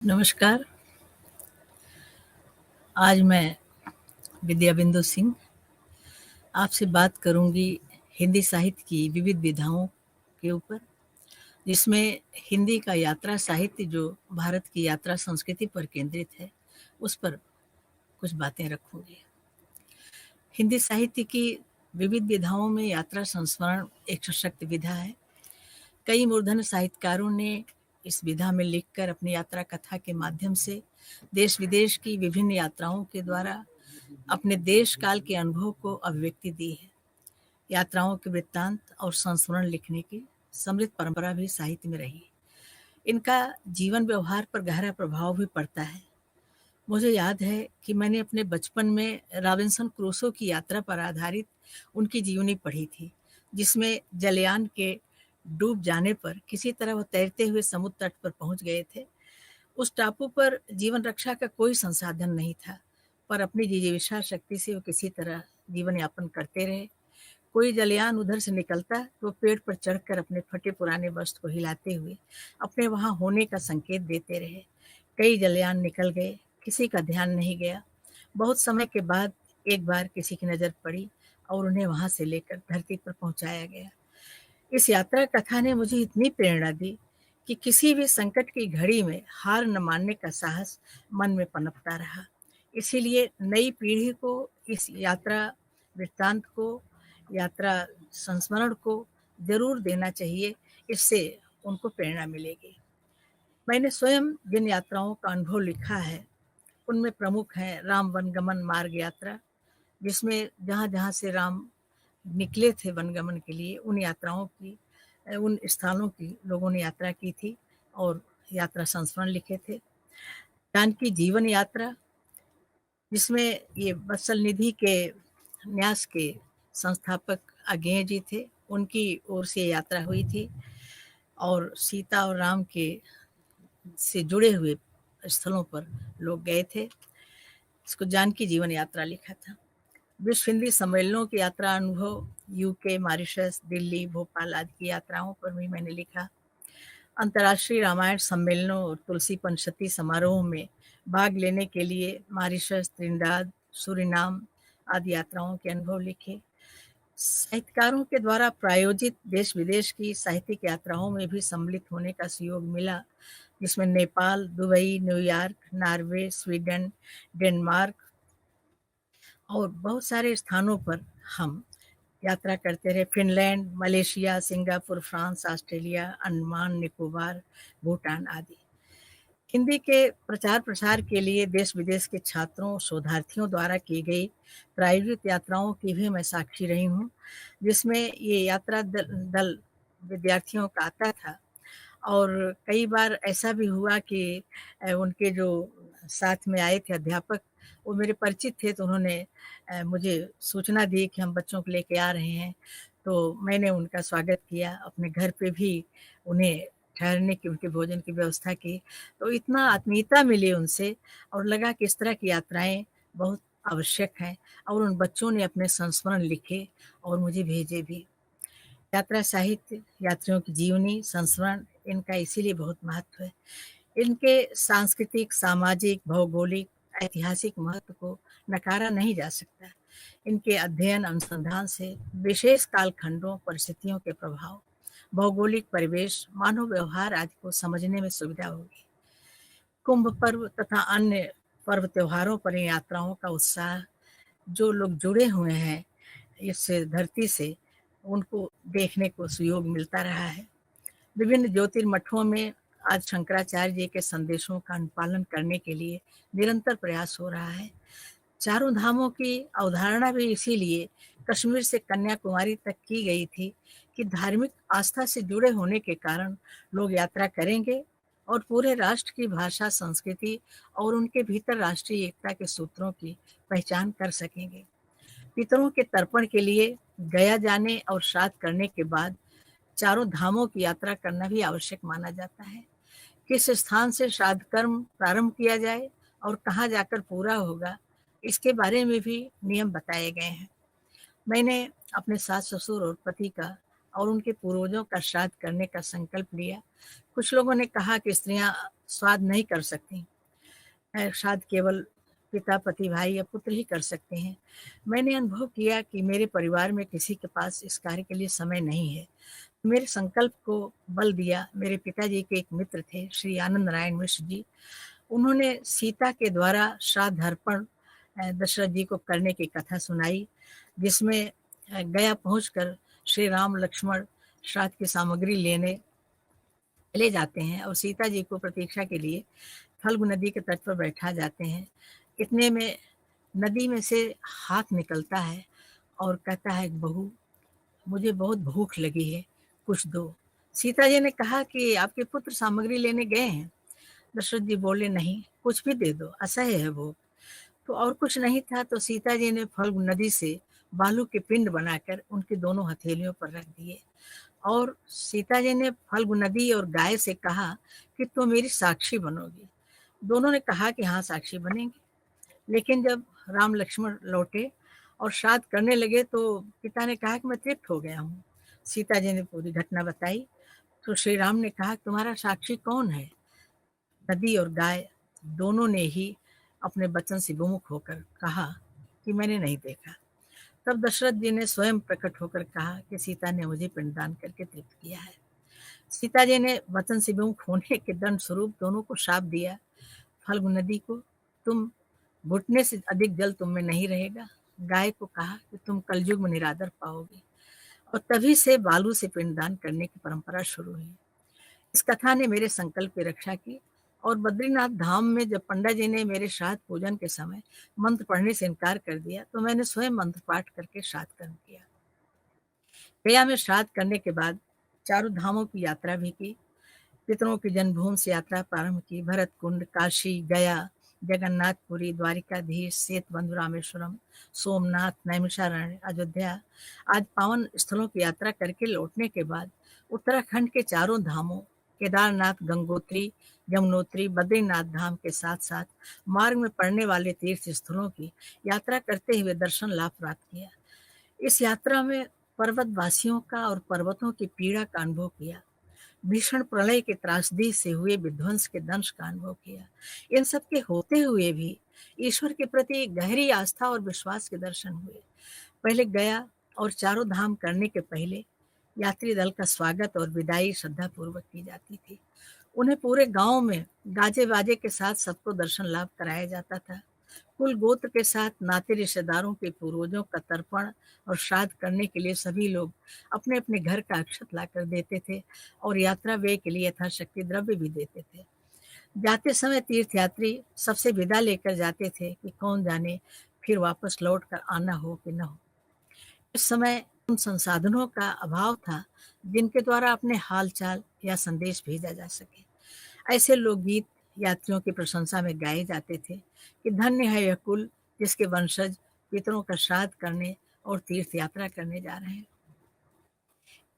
नमस्कार। आज मैं विद्या बिंदु सिंह आपसे बात करूंगी हिंदी साहित्य की विविध विधाओं के ऊपर, जिसमें हिंदी का यात्रा साहित्य जो भारत की यात्रा संस्कृति पर केंद्रित है, उस पर कुछ बातें रखूंगी। हिंदी साहित्य की विविध विधाओं में यात्रा संस्मरण एक सशक्त विधा है। कई मूर्धन्य साहित्यकारों ने इस विधा में लिखकर अपनी यात्रा कथा के माध्यम से देश विदेश की विभिन्न यात्राओं के द्वारा अपने देश काल के अनुभव को अभिव्यक्ति दी है। यात्राओं के वृत्तांत और संस्मरण लिखने की समृद्ध परंपरा भी साहित्य में रही। इनका जीवन व्यवहार पर गहरा प्रभाव भी पड़ता है। मुझे याद है कि मैंने अपने बचपन में रॉबिन्सन क्रूसो की यात्रा पर आधारित उनकी जीवनी पढ़ी थी, जिसमें जलयान के डूब जाने पर किसी तरह वो तैरते हुए समुद्र तट पर पहुंच गए थे। उस टापू पर जीवन रक्षा का कोई संसाधन नहीं था, पर अपनी जिजीविषा शक्ति से वो किसी तरह जीवन यापन करते रहे। कोई जलयान उधर से निकलता तो वो पेड़ पर चढ़कर अपने फटे पुराने वस्त्र को हिलाते हुए अपने वहां होने का संकेत देते रहे। कई जलयान निकल गए, किसी का ध्यान नहीं गया। बहुत समय के बाद एक बार किसी की नजर पड़ी और उन्हें वहां से लेकर धरती पर पहुंचाया गया। इस यात्रा कथा ने मुझे इतनी प्रेरणा दी कि किसी भी संकट की घड़ी में हार न मानने का साहस मन में पनपता रहा। इसीलिए नई पीढ़ी को इस यात्रा वृत्तांत को, यात्रा संस्मरण को जरूर देना चाहिए। इससे उनको प्रेरणा मिलेगी। मैंने स्वयं जिन यात्राओं का अनुभव लिखा है, उनमें प्रमुख हैं राम वनगमन मार्ग यात्रा, जिसमें जहाँ जहाँ से राम निकले थे वनगमन के लिए, उन यात्राओं की, उन स्थानों की लोगों ने यात्रा की थी और यात्रा संस्मरण लिखे थे। जानकी जीवन यात्रा, जिसमें ये वत्सल निधि के न्यास के संस्थापक अज्ञेय जी थे, उनकी ओर से यात्रा हुई थी और सीता और राम के से जुड़े हुए स्थलों पर लोग गए थे। इसको जानकी जीवन यात्रा लिखा था। विश्व हिंदी सम्मेलनों की यात्रा अनुभव, यूके, मॉरिशस, दिल्ली, भोपाल आदि की यात्राओं पर भी मैंने लिखा। अंतर्राष्ट्रीय रामायण सम्मेलनों और तुलसी पंचशती समारोह में भाग लेने के लिए मॉरिशस, त्रिनिदाद, सूरीनाम आदि यात्राओं के अनुभव लिखे। साहित्यकारों के द्वारा प्रायोजित देश विदेश की साहित्यिक यात्राओं में भी सम्मिलित होने का सुयोग मिला, जिसमें Nepal, Dubai, New York, Norway, Sweden, Denmark और बहुत सारे स्थानों पर हम यात्रा करते रहे। Finland, Malaysia, Singapore, France, Australia, Andaman Nicobar, Bhutan आदि। हिंदी के प्रचार प्रसार के लिए देश विदेश के छात्रों, शोधार्थियों द्वारा की गई प्रायोजित यात्राओं की भी मैं साक्षी रही हूँ, जिसमें ये यात्रा दल विद्यार्थियों का आता था। और कई बार ऐसा भी हुआ कि उनके जो साथ में आए थे अध्यापक, वो मेरे परिचित थे, तो उन्होंने मुझे सूचना दी कि हम बच्चों को लेके आ रहे हैं। तो मैंने उनका स्वागत किया, अपने घर पे भी उन्हें ठहरने की, उनके भोजन की व्यवस्था की। तो इतना आत्मीयता मिली उनसे और लगा कि इस तरह की यात्राएं बहुत आवश्यक हैं। और उन बच्चों ने अपने संस्मरण लिखे और मुझे भेजे भी। यात्रा साहित्य, यात्रियों की जीवनी, संस्मरण, इनका इसीलिए बहुत महत्व है। इनके सांस्कृतिक, सामाजिक, भौगोलिक, ऐतिहासिक महत्व को नकारा नहीं जा सकता। इनके अध्ययन अनुसंधान से विशेष कालखंडों, परिस्थितियों के प्रभाव, भौगोलिक परिवेश, मानव व्यवहार आदि को समझने में सुविधा होगी। कुंभ पर्व तथा अन्य पर्व त्योहारों पर इन यात्राओं का उत्साह, जो लोग जुड़े हुए हैं इस धरती से, उनको देखने को सुयोग मिलता रहा है। विभिन्न ज्योतिर्मठों में आज शंकराचार्य जी के संदेशों का अनुपालन करने के लिए निरंतर प्रयास हो रहा है। चारों धामों की अवधारणा भी इसीलिए कश्मीर से कन्याकुमारी तक की गई थी कि धार्मिक आस्था से जुड़े होने के कारण लोग यात्रा करेंगे और पूरे राष्ट्र की भाषा, संस्कृति और उनके भीतर राष्ट्रीय एकता के सूत्रों की पहचान कर सकेंगे। पितरों के तर्पण के लिए गया जाने और श्राद्ध करने के बाद चारों धामों की यात्रा करना भी आवश्यक माना जाता है। किस स्थान से श्राद्ध कर्म प्रारंभ किया जाए और कहाँ जाकर पूरा होगा, इसके बारे में भी नियम बताए गए हैं। मैंने अपने सास ससुर और पति का और उनके पूर्वजों का श्राद्ध करने का संकल्प लिया। कुछ लोगों ने कहा कि स्त्रियां स्वाद नहीं कर सकती। शायद केवल पिता, पति, भाई या पुत्र ही कर सकते हैं। मैंने अनुभव किया कि मेरे परिवार में किसी के पास इस कार्य के लिए समय नहीं है। मेरे संकल्प को बल दिया। मेरे पिताजी के एक मित्र थे, श्री आनंद नारायण मिश्र जी। उन्होंने सीता के द्वारा श्राद्ध अर्पण दशरथ जी को करने की कथा सुनाई, जिसमें गया पहुंचकर श्री राम लक्ष्मण श्राद्ध की सामग्री लेने चले जाते हैं और सीता जी को प्रतीक्षा के लिए फल्गु नदी के तट पर बैठा जाते हैं। इतने में नदी में से हाथ निकलता है और कहता है, बहू मुझे बहुत भूख लगी है, कुछ दो। सीता जी ने कहा कि आपके पुत्र सामग्री लेने गए हैं। दशरथ जी बोले, नहीं, कुछ भी दे दो, असह्य है भूख। तो और कुछ नहीं था तो सीता जी ने फल्गु नदी से बालू के पिंड बनाकर उनकी दोनों हथेलियों पर रख दिए और सीता जी ने फल्गु नदी और गाय से कहा कि तुम मेरी साक्षी बनोगी। दोनों ने कहा कि हाँ, साक्षी बनेंगे। लेकिन जब राम लक्ष्मण लौटे और श्राद्ध करने लगे तो पिता ने कहा कि मैं तृप्त हो गया हूँ। सीता जी ने पूरी घटना बताई तो श्री राम ने कहा, तुम्हारा साक्षी कौन है? नदी और गाय दोनों ने ही अपने वचन से विमुख होकर कहा कि मैंने नहीं देखा। तब दशरथ जी ने स्वयं प्रकट होकर कहा कि सीता ने मुझे पिंडदान करके तृप्त किया है। सीता जी ने वचन से विमुख होने के दंड स्वरूप दोनों को शाप दिया। फल्गु नदी को, तुम घुटने से अधिक जल तुम में नहीं रहेगा। गाय को कहा कि तुम कलयुग में निरादर पाओगे। और तभी से बालू से पिंडदान करने की परंपरा शुरू हुई। इस कथा ने मेरे संकल्प की रक्षा की और बद्रीनाथ धाम में जब पंडा जी ने मेरे श्राद्ध पूजन के समय मंत्र पढ़ने से इनकार कर दिया तो मैंने स्वयं मंत्र पाठ करके श्राद्ध कर्म किया। गया में श्राद्ध करने के बाद चारों धामों की यात्रा भी की। पितरों की जन्मभूमि से यात्रा प्रारंभ की। भरत कुंड, काशी, गया, जगन्नाथपुरी, द्वारिकाधीश, सेतुबंधु, रामेश्वरम, सोमनाथ, नैमिषारण्य, अयोध्या आज पावन स्थलों की यात्रा करके लौटने के बाद उत्तराखंड के चारों धामों केदारनाथ, गंगोत्री, यमुनोत्री, बद्रीनाथ धाम के साथ साथ मार्ग में पड़ने वाले तीर्थ स्थलों की यात्रा करते हुए दर्शन लाभ प्राप्त किया। इस यात्रा में पर्वत वासियों का और पर्वतों की पीड़ा का अनुभव किया। भीषण प्रलय के त्रासदी से हुए विध्वंस के दंश का अनुभव किया। इन सब के होते हुए भी ईश्वर के प्रति गहरी आस्था और विश्वास के दर्शन हुए। पहले गया और चारों धाम करने के पहले यात्री दल का स्वागत और विदाई श्रद्धा पूर्वक की जाती थी। उन्हें पूरे गांव में गाजे बाजे के साथ सबको दर्शन लाभ कराया जाता था। कुल गोत्र के साथ नाते रिश्तेदारों के पूर्वजों का तर्पण और श्राद्ध करने के लिए सभी लोग अपने अपने घर का अक्षत लाकर देते थे और यात्रा व्यय के लिए यथाशक्ति द्रव्य भी देते थे। जाते समय तीर्थ यात्री सबसे विदा लेकर जाते थे कि कौन जाने फिर वापस लौट कर आना हो कि न हो। इस समय उन संसाधनों का अभाव था जिनके द्वारा अपने हालचाल या संदेश भेजा जा सके। ऐसे लोकगीत यात्रियों की प्रशंसा में गाए जाते थे कि धन्य है यह कुल जिसके वंशज पितरों का श्राद्ध करने और तीर्थ यात्रा करने जा रहे हैं।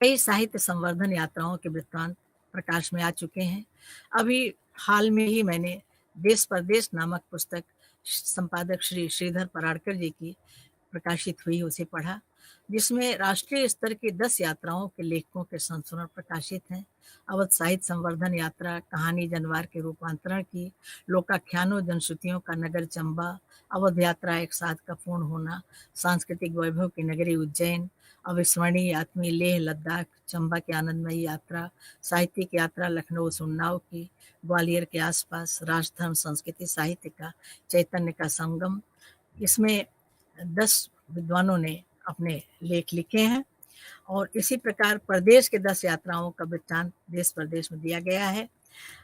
कई साहित्य संवर्धन यात्राओं के वृत्तांत प्रकाश में आ चुके हैं। अभी हाल में ही मैंने देश परदेश नामक पुस्तक संपादक श्री श्रीधर पराड़कर जी की प्रकाशित हुई उसे पढ़ा, जिसमें राष्ट्रीय स्तर की 10 यात्राओं के लेखकों के संस्मरण प्रकाशित हैं। अवध साहित्य संवर्धन यात्रा, कहानी जनवार के रूपांतरण की, लोकाख्यानों जनश्रुतियों का नगर चंबा, अवध यात्रा एक साथ का पूर्ण होना, सांस्कृतिक वैभव की नगरी उज्जैन, अविस्मरणीय आत्मीय लेह लद्दाख, चंबा की आनंदमयी यात्रा, साहित्यिक यात्रा लखनऊ से उन्नाव की, ग्वालियर के आसपास, राजधर्म संस्कृति साहित्य का चैतन्य का संगम। इसमें 10 विद्वानों ने अपने लेख लिखे हैं और इसी प्रकार प्रदेश के 10 यात्राओं का वृत्तांत देश प्रदेश में दिया गया है।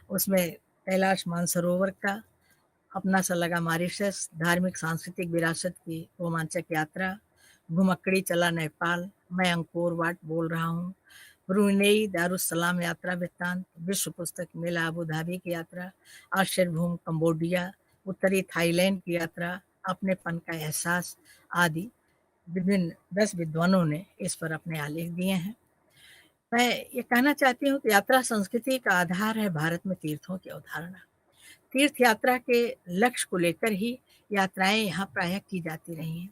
उसमें कैलाश मानसरोवर का, अपना सा लगा मॉरिशस, धार्मिक सांस्कृतिक विरासत की रोमांचक यात्रा, घुमक्कड़ी चला नेपाल, मैं अंकोर वाट बोल रहा हूँ, ब्रुनेई दारुसलाम यात्रा वृत्तांत, विश्व पुस्तक मेला अबू धाबी की यात्रा, आश्चर्य भूमि कंबोडिया, उत्तरी थाईलैंड की यात्रा, अपनेपन का एहसास आदि विभिन्न 10 विद्वानों ने इस पर अपने आलेख दिए हैं। मैं ये कहना चाहती हूँ कि यात्रा संस्कृति का आधार है भारत में तीर्थों की अवधारणा। तीर्थ यात्रा के लक्ष्य को लेकर ही यात्राएं यहाँ प्रायः की जाती रही हैं।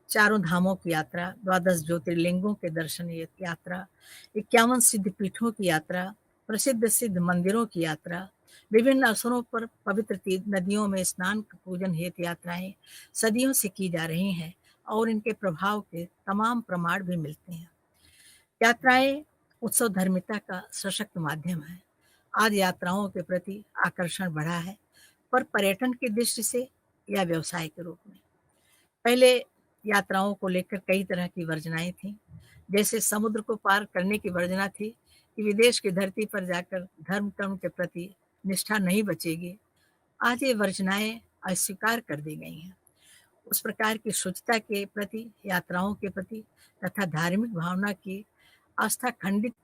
चारों धामों की यात्रा, 12 ज्योतिर्लिंगों के दर्शन यात्रा, 51 सिद्ध पीठों की यात्रा, प्रसिद्ध सिद्ध मंदिरों की यात्रा, विभिन्न अवसरों पर पवित्र नदियों में स्नान पूजन हेतु यात्राएं सदियों से की जा रही हैं और इनके प्रभाव के तमाम प्रमाण भी मिलते हैं। यात्राएं उत्सव धर्मिता का सशक्त माध्यम है। आज यात्राओं के प्रति आकर्षण बढ़ा है, पर पर्यटन की दृष्टि से या व्यवसाय के रूप में। पहले यात्राओं को लेकर कई तरह की वर्जनाएं थीं। जैसे समुद्र को पार करने की वर्जना थी कि विदेश की धरती पर जाकर धर्म कर्म के प्रति निष्ठा नहीं बचेगी। आज ये वर्जनाएं अस्वीकार कर दी गई हैं। उस प्रकार की शुचिता के प्रति, यात्राओं के प्रति तथा धार्मिक भावना की आस्था खंडित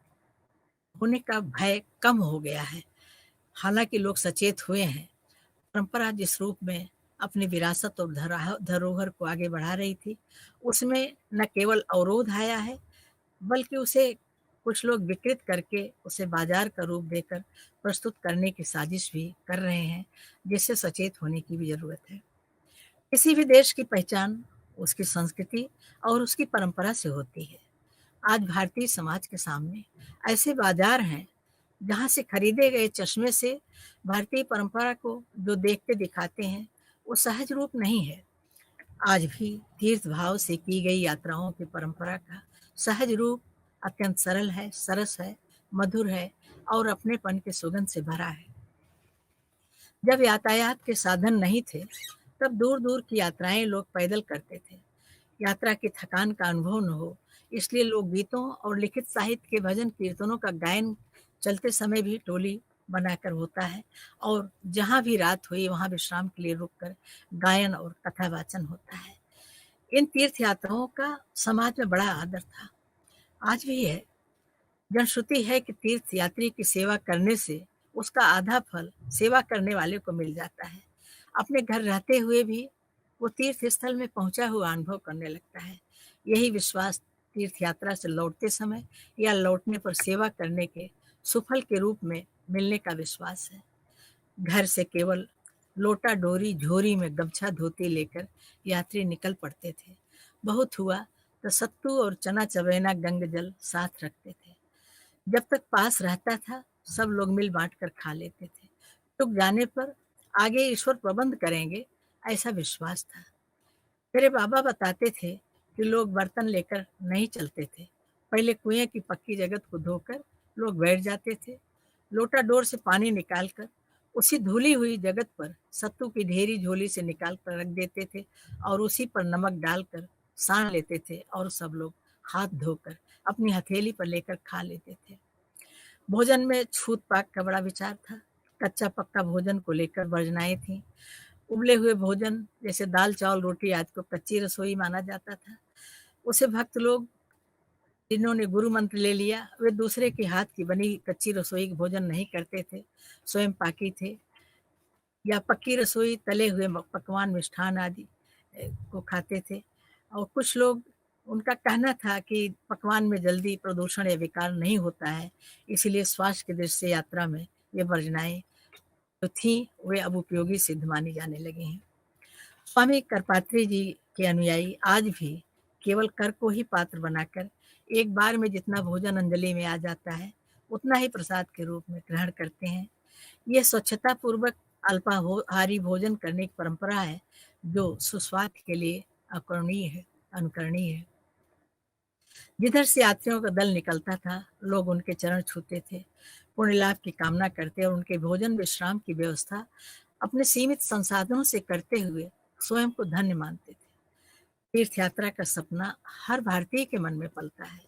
होने का भय कम हो गया है। हालांकि लोग सचेत हुए हैं। परंपरा जिस रूप में अपनी विरासत और धरोहर को आगे बढ़ा रही थी, उसमें न केवल अवरोध आया है, बल्कि उसे कुछ लोग विकृत करके उसे बाजार का रूप देकर प्रस्तुत करने की साजिश भी कर रहे हैं, जिससे सचेत होने की भी जरूरत है। किसी भी देश की पहचान उसकी संस्कृति और उसकी परंपरा से होती है। आज भारतीय समाज के सामने ऐसे बाजार हैं जहां से खरीदे गए चश्मे से भारतीय परंपरा को जो देखते दिखाते हैं, वो सहज रूप नहीं है। आज भी तीर्थ भाव से की गई यात्राओं की परंपरा का सहज रूप अत्यंत सरल है, सरस है, मधुर है और अपनेपन के सुगंध से भरा है। जब यातायात के साधन नहीं थे, तब दूर दूर की यात्राएं लोग पैदल करते थे। यात्रा की थकान का अनुभव न हो, इसलिए लोग गीतों और लिखित साहित्य के भजन कीर्तनों का गायन चलते समय भी टोली बनाकर होता है और जहाँ भी रात हुई वहाँ विश्राम के लिए रुककर गायन और कथा वाचन होता है। इन तीर्थ यात्राओं का समाज में बड़ा आदर था, आज भी है। जनश्रुति है कि तीर्थ यात्री की सेवा करने से उसका आधा फल सेवा करने वाले को मिल जाता है। अपने घर रहते हुए भी वो तीर्थ स्थल में पहुंचा हुआ अनुभव करने लगता है। यही विश्वास तीर्थ यात्रा से लौटते समय या लौटने पर सेवा करने के सुफल के रूप में मिलने का विश्वास है। घर से केवल लोटा डोरी झोरी में गमछा धोती लेकर यात्री निकल पड़ते थे। बहुत हुआ तो सत्तू और चना चबेना गंग जल साथ रखते थे। जब तक पास रहता था सब लोग मिल बांट कर खा लेते थे। टूट जाने पर आगे ईश्वर प्रबंध करेंगे, ऐसा विश्वास था। मेरे बाबा बताते थे कि लोग बर्तन लेकर नहीं चलते थे। पहले कुएं की पक्की जगत को धोकर लोग बैठ जाते थे। लोटा डोर से पानी निकालकर उसी धुली हुई जगत पर सत्तू की ढेरी झोली से निकाल कर रख देते थे और उसी पर नमक डालकर सान लेते थे और सब लोग हाथ धोकर अपनी हथेली पर लेकर खा लेते थे। भोजन में छूत पाक का बड़ा विचार था। कच्चा पक्का भोजन को लेकर वर्जनाएं थी। उबले हुए भोजन जैसे दाल चावल रोटी आज को कच्ची रसोई माना जाता था। उसे भक्त लोग जिन्होंने गुरु मंत्र ले लिया, वे दूसरे के हाथ की बनी कच्ची रसोई भोजन नहीं करते थे, स्वयं पाकी थे। या पक्की रसोई तले हुए पकवान मिष्ठान आदि को खाते थे। और कुछ लोग, उनका कहना था कि पकवान में जल्दी प्रदूषण या विकार नहीं होता है, इसीलिए स्वास्थ्य की दृष्टि से यात्रा में ये वर्जनाएं जो थी वे अब उपयोगी सिद्ध मानी जाने लगी हैं। स्वामी करपात्री जी के अनुयायी आज भी केवल कर को ही पात्र बनाकर एक बार में जितना भोजन अंजलि में आ जाता है उतना ही प्रसाद के रूप में ग्रहण करते हैं। यह स्वच्छता पूर्वक अल्पाहारी भोजन करने की परंपरा है जो सुस्वाद के लिए अनुकरणीय है। जिधर से यात्रियों का दल निकलता था लोग उनके चरण छूते थे, पुण्य लाभ की कामना करते और उनके भोजन विश्राम की व्यवस्था अपने सीमित संसाधनों से करते हुए स्वयं को धन्य मानते थे। तीर्थ यात्रा का सपना हर भारतीय के मन में पलता है।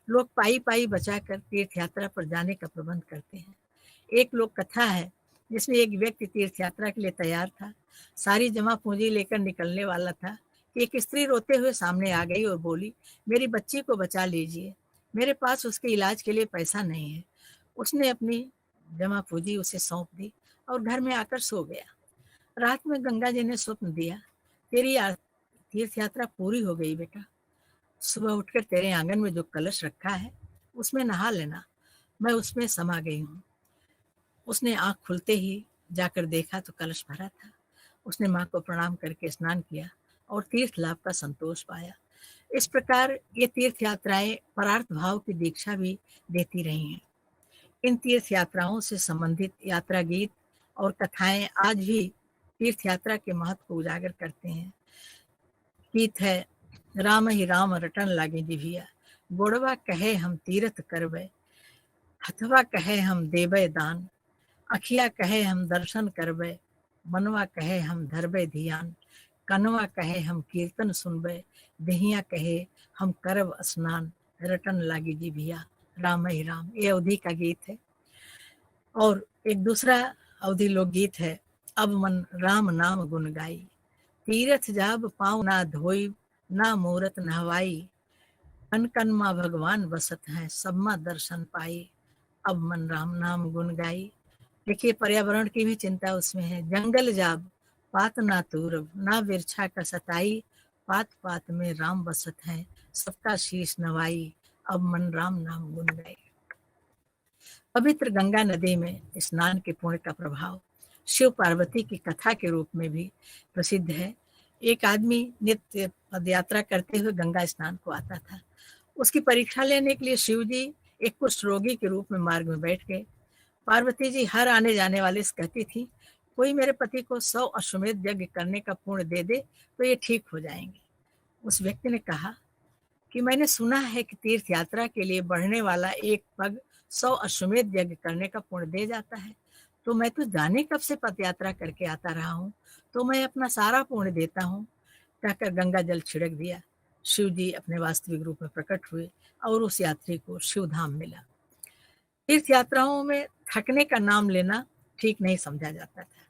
लोग पाई पाई बचाकर तीर्थ यात्रा पर जाने का प्रबंध करते हैं। एक लोक कथा है जिसमें एक व्यक्ति तीर्थ यात्रा के लिए तैयार था, सारी जमा पूंजी लेकर निकलने वाला था कि एक स्त्री रोते हुए सामने आ गई और बोली, मेरी बच्ची को बचा लीजिए, मेरे पास उसके इलाज के लिए पैसा नहीं है। उसने अपनी जमा पूंजी उसे सौंप दी और घर में आकर सो गया। रात में गंगा जी ने स्वप्न दिया, तेरी तीर्थ यात्रा पूरी हो गई बेटा, सुबह उठकर तेरे आंगन में जो कलश रखा है उसमें नहा लेना, मैं उसमें समा गई हूँ। उसने आंख खुलते ही जाकर देखा तो कलश भरा था। उसने माँ को प्रणाम करके स्नान किया और तीर्थ लाभ का संतोष पाया। इस प्रकार ये तीर्थ यात्राएं परार्थ भाव की दीक्षा भी देती रही हैं। इन तीर्थ यात्राओं से संबंधित यात्रा गीत और कथाएं आज भी तीर्थ यात्रा के महत्व को उजागर करते हैं। गीत है, राम ही राम रटन लागे जिभिया, गोड़वा कहे हम तीरथ करबे, हथवा कहे हम देबे दान, अखिया कहे हम दर्शन करबे, मनवा कहे हम धरबे धियान, कनवा कहे हम कीर्तन सुनबे, देहिया कहे हम करब स्नान, रटन लागी जिभिया, राम ही राम। ये अवधि का गीत है। और एक दूसरा अवधि लोकगीत है, अब मन राम नाम गुन गाई, तीरथ जाब पाँव ना धोई, ना मूरत नहवाई, कन कन माँ भगवान बसत हैं, सब माँ दर्शन पाई, अब मन राम नाम गुन गाई। देखिए पर्यावरण की भी चिंता उसमें है, जंगल जाब पात ना तूरब, ना बिरछा का सताई, पात पात में राम बसत हैं, सबका शीश नवाई, अब मन राम नाम गुन गाई। पवित्र गंगा नदी में स्नान के पुण्य का प्रभाव शिव पार्वती की कथा के रूप में भी प्रसिद्ध है। एक आदमी नित्य पदयात्रा करते हुए गंगा स्नान को आता था। उसकी परीक्षा लेने के लिए शिव जी एक कुष्ठ रोगी के रूप में मार्ग में बैठ गए। पार्वती जी हर आने जाने वाले से कहती थी, कोई मेरे पति को 100 अश्वमेध यज्ञ करने का पुण्य दे दे तो ये ठीक हो जाएंगे। उस व्यक्ति ने कहा कि मैंने सुना है कि तीर्थ यात्रा के लिए बढ़ने वाला एक पग 100 अश्वमेध यज्ञ करने का पुण्य दे जाता है, तो मैं तो जाने कब से पद यात्रा करके आता रहा हूँ, तो मैं अपना सारा पुण्य देता हूँ। कहकर गंगा जल छिड़क दिया। शिव जी अपने वास्तविक रूप में प्रकट हुए और उस यात्री को शिव धाम मिला। तीर्थ यात्राओं में थकने का नाम लेना ठीक नहीं समझा जाता था।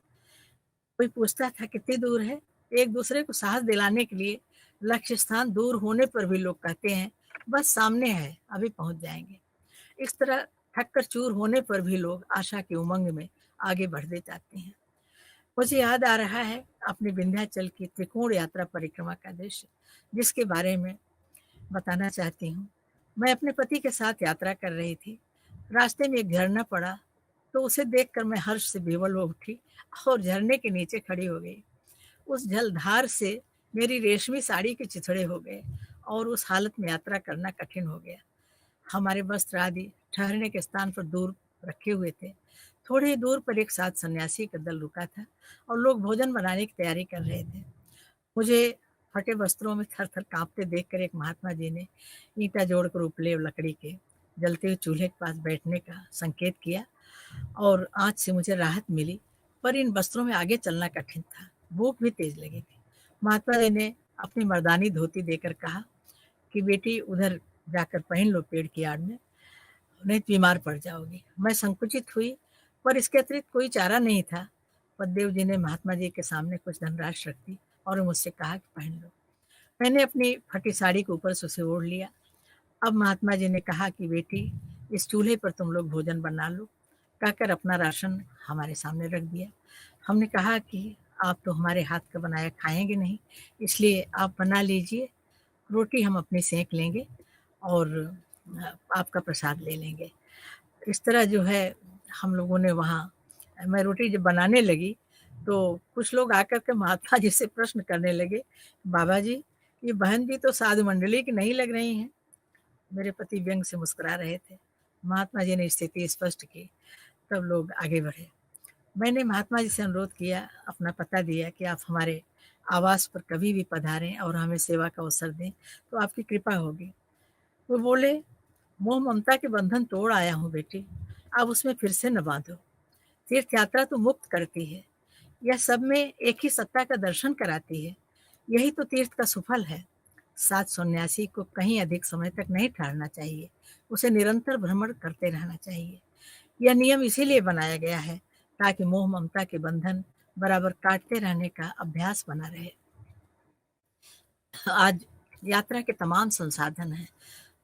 कोई पूछता था कितनी दूर है, एक दूसरे को साहस दिलाने के लिए लक्ष्य स्थान दूर होने पर भी लोग कहते हैं बस सामने है, अभी पहुंच जाएंगे। इस तरह थक कर चूर होने पर भी लोग आशा के उमंग में आगे बढ़ते जाते हैं। मुझे याद आ रहा है अपनी विंध्याचल की त्रिकोण यात्रा परिक्रमा का दृश्य, जिसके बारे में बताना चाहती हूँ। मैं अपने पति के साथ यात्रा कर रही थी। रास्ते में एक झरना पड़ा तो उसे देखकर मैं हर्ष से बेवल हो उठी और झरने के नीचे खड़ी हो गई। उस जलधार से मेरी रेशमी साड़ी के चिथड़े हो गए और उस हालत में यात्रा करना कठिन हो गया। हमारे वस्त्र आदि ठहरने के स्थान पर दूर रखे हुए थे। थोड़ी ही दूर पर एक साथ सन्यासी का दल रुका था और लोग भोजन बनाने की तैयारी कर रहे थे। मुझे फटे वस्त्रों में थर थर कांपते देखकर एक महात्मा जी ने ईंटा जोड़कर उपले लकड़ी के जलते हुए चूल्हे के पास बैठने का संकेत किया और आँच से मुझे राहत मिली, पर इन वस्त्रों में आगे चलना कठिन था। भूख भी तेज लगी थी। महात्मा जी ने अपनी मर्दानी धोती देकर कहा कि बेटी उधर जाकर पहन लो पेड़ की आड़ में, नहीं तो बीमार पड़ जाओगी। मैं संकुचित हुई, पर इसके अतिरिक्त कोई चारा नहीं था। पददेव जी ने महात्मा जी के सामने कुछ धनराशि रख दी और मुझसे कहा कि पहन लो। मैंने अपनी फटी साड़ी के ऊपर से उसे ओढ़ लिया। अब महात्मा जी ने कहा कि बेटी इस चूल्हे पर तुम लोग भोजन बना लो। कहकर अपना राशन हमारे सामने रख दिया। हमने कहा कि आप तो हमारे हाथ का बनाया खाएंगे नहीं, इसलिए आप बना लीजिए, रोटी हम अपनी सेंक लेंगे और आपका प्रसाद ले लेंगे। इस तरह जो है हम लोगों ने वहाँ, मैं रोटी जब बनाने लगी तो कुछ लोग आकर के महात्मा जी से प्रश्न करने लगे, बाबा जी ये बहन जी तो साधु मंडली की नहीं लग रही हैं। मेरे पति व्यंग से मुस्कुरा रहे थे। महात्मा जी ने स्थिति स्पष्ट की, तब लोग आगे बढ़े। मैंने महात्मा जी से अनुरोध किया, अपना पता दिया कि आप हमारे आवास पर कभी भी पधारें और हमें सेवा का अवसर दें तो आपकी कृपा होगी। वो बोले, मोह ममता के बंधन तोड़ आया हूँ बेटी, अब उसमें फिर से न बांधो। तीर्थ यात्रा तो मुक्त करती है, यह सब में एक ही सत्ता का दर्शन कराती है। यही तो तीर्थ का सुफल है। साथ सन्यासी को कहीं अधिक समय तक नहीं ठहरना चाहिए, उसे निरंतर भ्रमण करते रहना चाहिए। यह नियम इसीलिए बनाया गया है ताकि मोह ममता के बंधन बराबर काटते रहने का अभ्यास बना रहे। आज यात्रा के तमाम संसाधन हैं,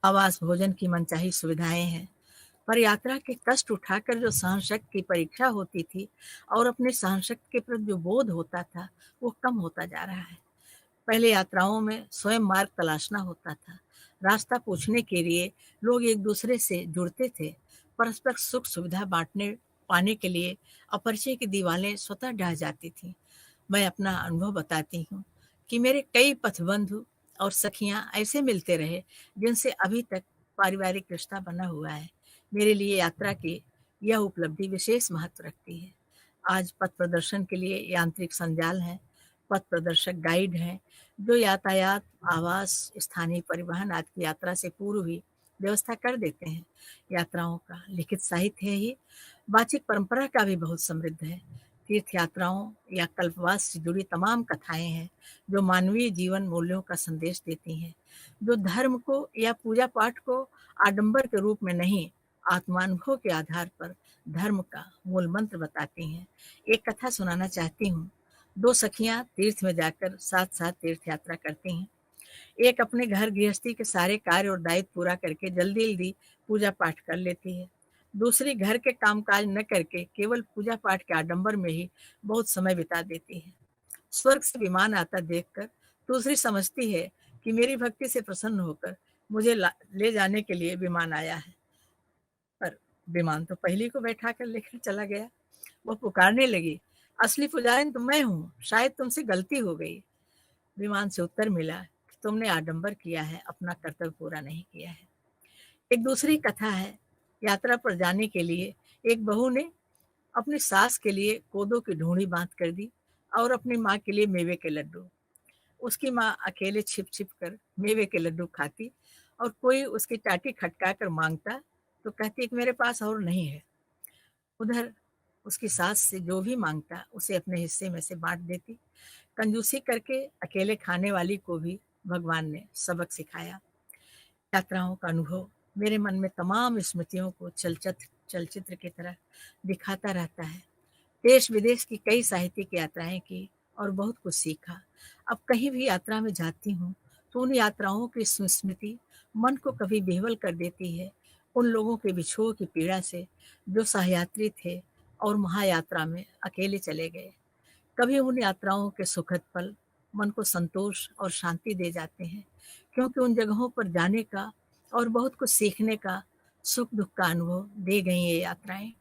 आवास, भोजन की मनचाही सुविधाएं हैं, पर यात्रा के कष्ट उठाकर जो सहनशक्ति की परीक्षा होती थी और अपने सहनशक्ति के प्रति जो बोध होता था वो कम होता जा रहा है। पहले यात्राओं में स्वयं मार्ग तलाशना होता था। रास्ता पूछने के लिए लोग एक दूसरे से जुड़ते थे। परस्पर सुख सुविधा बांटने पाने के लिए अपरिचय की दीवारें स्वतः ढह जाती थीं। मैं अपना अनुभव बताती हूँ कि मेरे कई पथबंधु और सखियां ऐसे मिलते रहे जिनसे अभी तक पारिवारिक रिश्ता बना हुआ है। मेरे लिए यात्रा की यह उपलब्धि विशेष महत्व रखती है। आज पथ प्रदर्शन के लिए यांत्रिक संजाल हैं, पथ प्रदर्शक गाइड हैं, जो यातायात, आवास, स्थानीय परिवहन आदि की यात्रा से पूर्व ही व्यवस्था कर देते हैं। यात्राओं का लिखित साहित्य है ही, वाचिक परंपरा का भी बहुत समृद्ध है। तीर्थ यात्राओं या कल्पवास से जुड़ी तमाम कथाएं हैं, जो मानवीय जीवन मूल्यों का संदेश देती हैं, जो धर्म को या पूजा पाठ को आडंबर के रूप में नहीं, आत्मानुभव के आधार पर धर्म का मूल मंत्र बताती हैं। एक कथा सुनाना चाहती हूँ। दो सखियां तीर्थ में जाकर साथ साथ तीर्थ यात्रा करती हैं। एक अपने घर गृहस्थी के सारे कार्य और दायित्व पूरा करके जल्दी जल्दी पूजा पाठ कर लेती है। दूसरी घर के कामकाज न करके केवल पूजा पाठ के आडंबर में ही बहुत समय बिता देती है। स्वर्ग से विमान आता देखकर दूसरी समझती है कि मेरी भक्ति से प्रसन्न होकर मुझे ले जाने के लिए विमान आया है, पर विमान तो पहली को बैठा कर लेकर चला गया। वो पुकारने लगी, असली पुजारी तो मैं हूँ, शायद तुमसे गलती हो गई। विमान से उत्तर मिला कि तुमने आडंबर किया है, अपना कर्तव्य पूरा नहीं किया है। एक दूसरी कथा है। यात्रा पर जाने के लिए एक बहू ने अपनी सास के लिए कोदो की ढूंढी बांध कर दी और अपनी माँ के लिए मेवे के लड्डू। उसकी माँ अकेले छिप छिप कर मेवे के लड्डू खाती और कोई उसकी टाटी खटका कर मांगता तो कहती कि मेरे पास और नहीं है। उधर उसकी सास से जो भी मांगता उसे अपने हिस्से में से बांट देती। कंजूसी करके अकेले खाने वाली को भी भगवान ने सबक सिखाया। यात्राओं का अनुभव मेरे मन में तमाम स्मृतियों को चलचित्र की तरह दिखाता रहता है। देश विदेश की कई साहित्यिक यात्राएं की और बहुत कुछ सीखा। अब कहीं भी यात्रा में जाती हूँ तो उन यात्राओं की स्मृति मन को कभी बेहवल कर देती है, उन लोगों के बिछोह की पीड़ा से जो सहयात्री थे और महायात्रा में अकेले चले गए। कभी उन यात्राओं के सुखद पल मन को संतोष और शांति दे जाते हैं, क्योंकि उन जगहों पर जाने का और बहुत कुछ सीखने का, सुख दुख का अनुभव दे गई ये यात्राएं।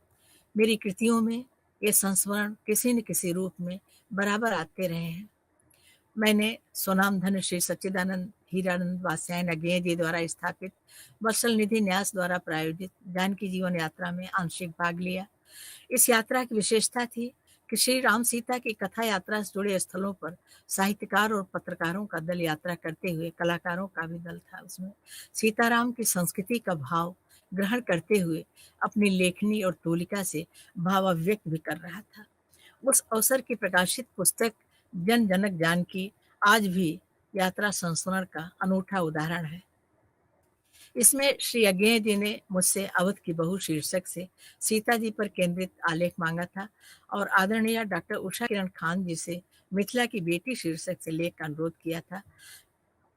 मेरी कृतियों में ये संस्मरण किसी न किसी रूप में बराबर आते रहे हैं। मैंने स्वनाम धन्य श्री सच्चिदानंद हीरानंद वात्स्यायन अज्ञेय जी द्वारा स्थापित वत्सल निधि न्यास द्वारा प्रायोजित जानकी जीवन यात्रा में आंशिक भाग लिया। इस यात्रा की विशेषता थी कि श्री राम सीता की कथा यात्रा से जुड़े स्थलों पर साहित्यकार और पत्रकारों का दल यात्रा करते हुए कलाकारों का भी दल था। उसमें सीताराम की संस्कृति का भाव ग्रहण करते हुए अपनी लेखनी और तूलिका से भाव अभिव्यक्त भी कर रहा था। उस अवसर की प्रकाशित पुस्तक जन जनक जानकी आज भी यात्रा संस्मरण का अनूठा उदाहरण है। इसमें श्री अज्ञेय जी ने मुझसे अवध की बहू शीर्षक से सीता जी पर केंद्रित आलेख मांगा था और आदरणीय डॉक्टर उषा किरण खान जी से मिथिला की बेटी शीर्षक से लेख का अनुरोध किया था।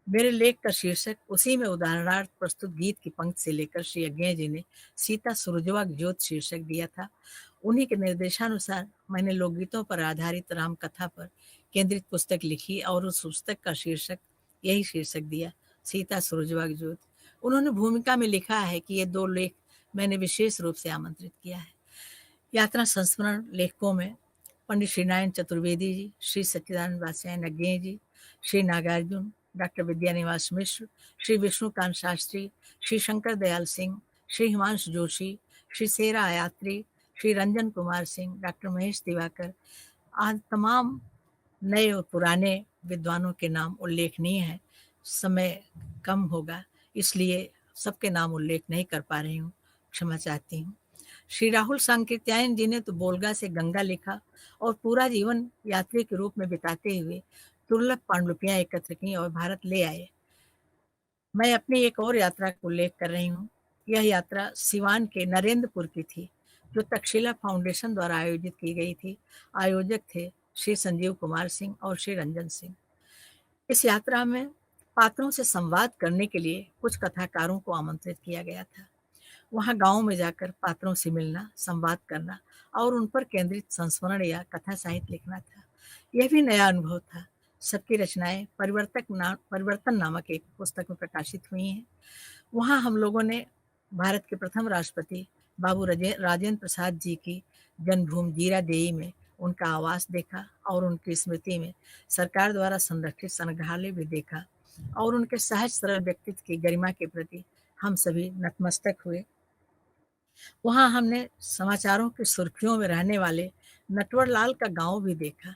मेरे लेख का शीर्षक उसी में उदाहरणार्थ प्रस्तुत गीत की पंक्ति से लेकर श्री अज्ञेय जी ने सीता सुरजवा ज्योत शीर्षक दिया था। उन्हीं के निर्देशानुसार मैंने लोकगीतों पर आधारित राम कथा पर केंद्रित पुस्तक लिखी और उस पुस्तक का शीर्षक यही शीर्षक दिया, सीता सुरजवा ज्योत। उन्होंने भूमिका में लिखा है कि ये दो लेख मैंने विशेष रूप से आमंत्रित किया है। यात्रा संस्मरण लेखकों में पंडित श्रीनारायण चतुर्वेदी जी, श्री सच्चिदानंद वात्स्यायन अज्ञेय जी, श्री नागार्जुन, डॉक्टर विद्यानिवास मिश्र, श्री विष्णुकांत शास्त्री, श्री शंकर दयाल सिंह, श्री हिमांशु जोशी, श्री सेरा आयात्री, श्री रंजन कुमार सिंह, डॉक्टर महेश दिवाकर आज तमाम नए और पुराने विद्वानों के नाम उल्लेखनीय हैं। समय कम होगा इसलिए सबके नाम उल्लेख नहीं कर पा रही हूँ, क्षमा चाहती हूँ। श्री राहुल सांकृत्यायन जी ने तो बोलगा से गंगा लिखा और पूरा जीवन यात्री के रूप में बिताते हुए दुर्लभ पांडुलिपियां एकत्र की और भारत ले आए। मैं अपनी एक और यात्रा का उल्लेख कर रही हूँ। यह यात्रा सिवान के नरेंद्रपुर की थी, जो तक्षशिला फाउंडेशन द्वारा आयोजित की गई थी। आयोजक थे श्री संजीव कुमार सिंह और श्री रंजन सिंह। इस यात्रा में पात्रों से संवाद करने के लिए कुछ कथाकारों को आमंत्रित किया गया था। वहां गांव में जाकर पात्रों से मिलना, संवाद करना और उन पर केंद्रित संस्मरण या कथा साहित्य लिखना था। यह भी नया अनुभव था। सबकी रचनाएं परिवर्तन नामक एक पुस्तक में प्रकाशित हुई हैं। वहां हम लोगों ने भारत के प्रथम राष्ट्रपति बाबू राजेंद्र प्रसाद जी की जन्मभूमि जीरादेई में उनका आवास देखा और उनकी स्मृति में सरकार द्वारा संरक्षित संग्रहालय भी देखा और उनके सहज सरल व्यक्तित्व की गरिमा के प्रति हम सभी नतमस्तक हुए। वहां हमने समाचारों की सुर्खियों में रहने वाले नटवर लाल का गांव भी देखा।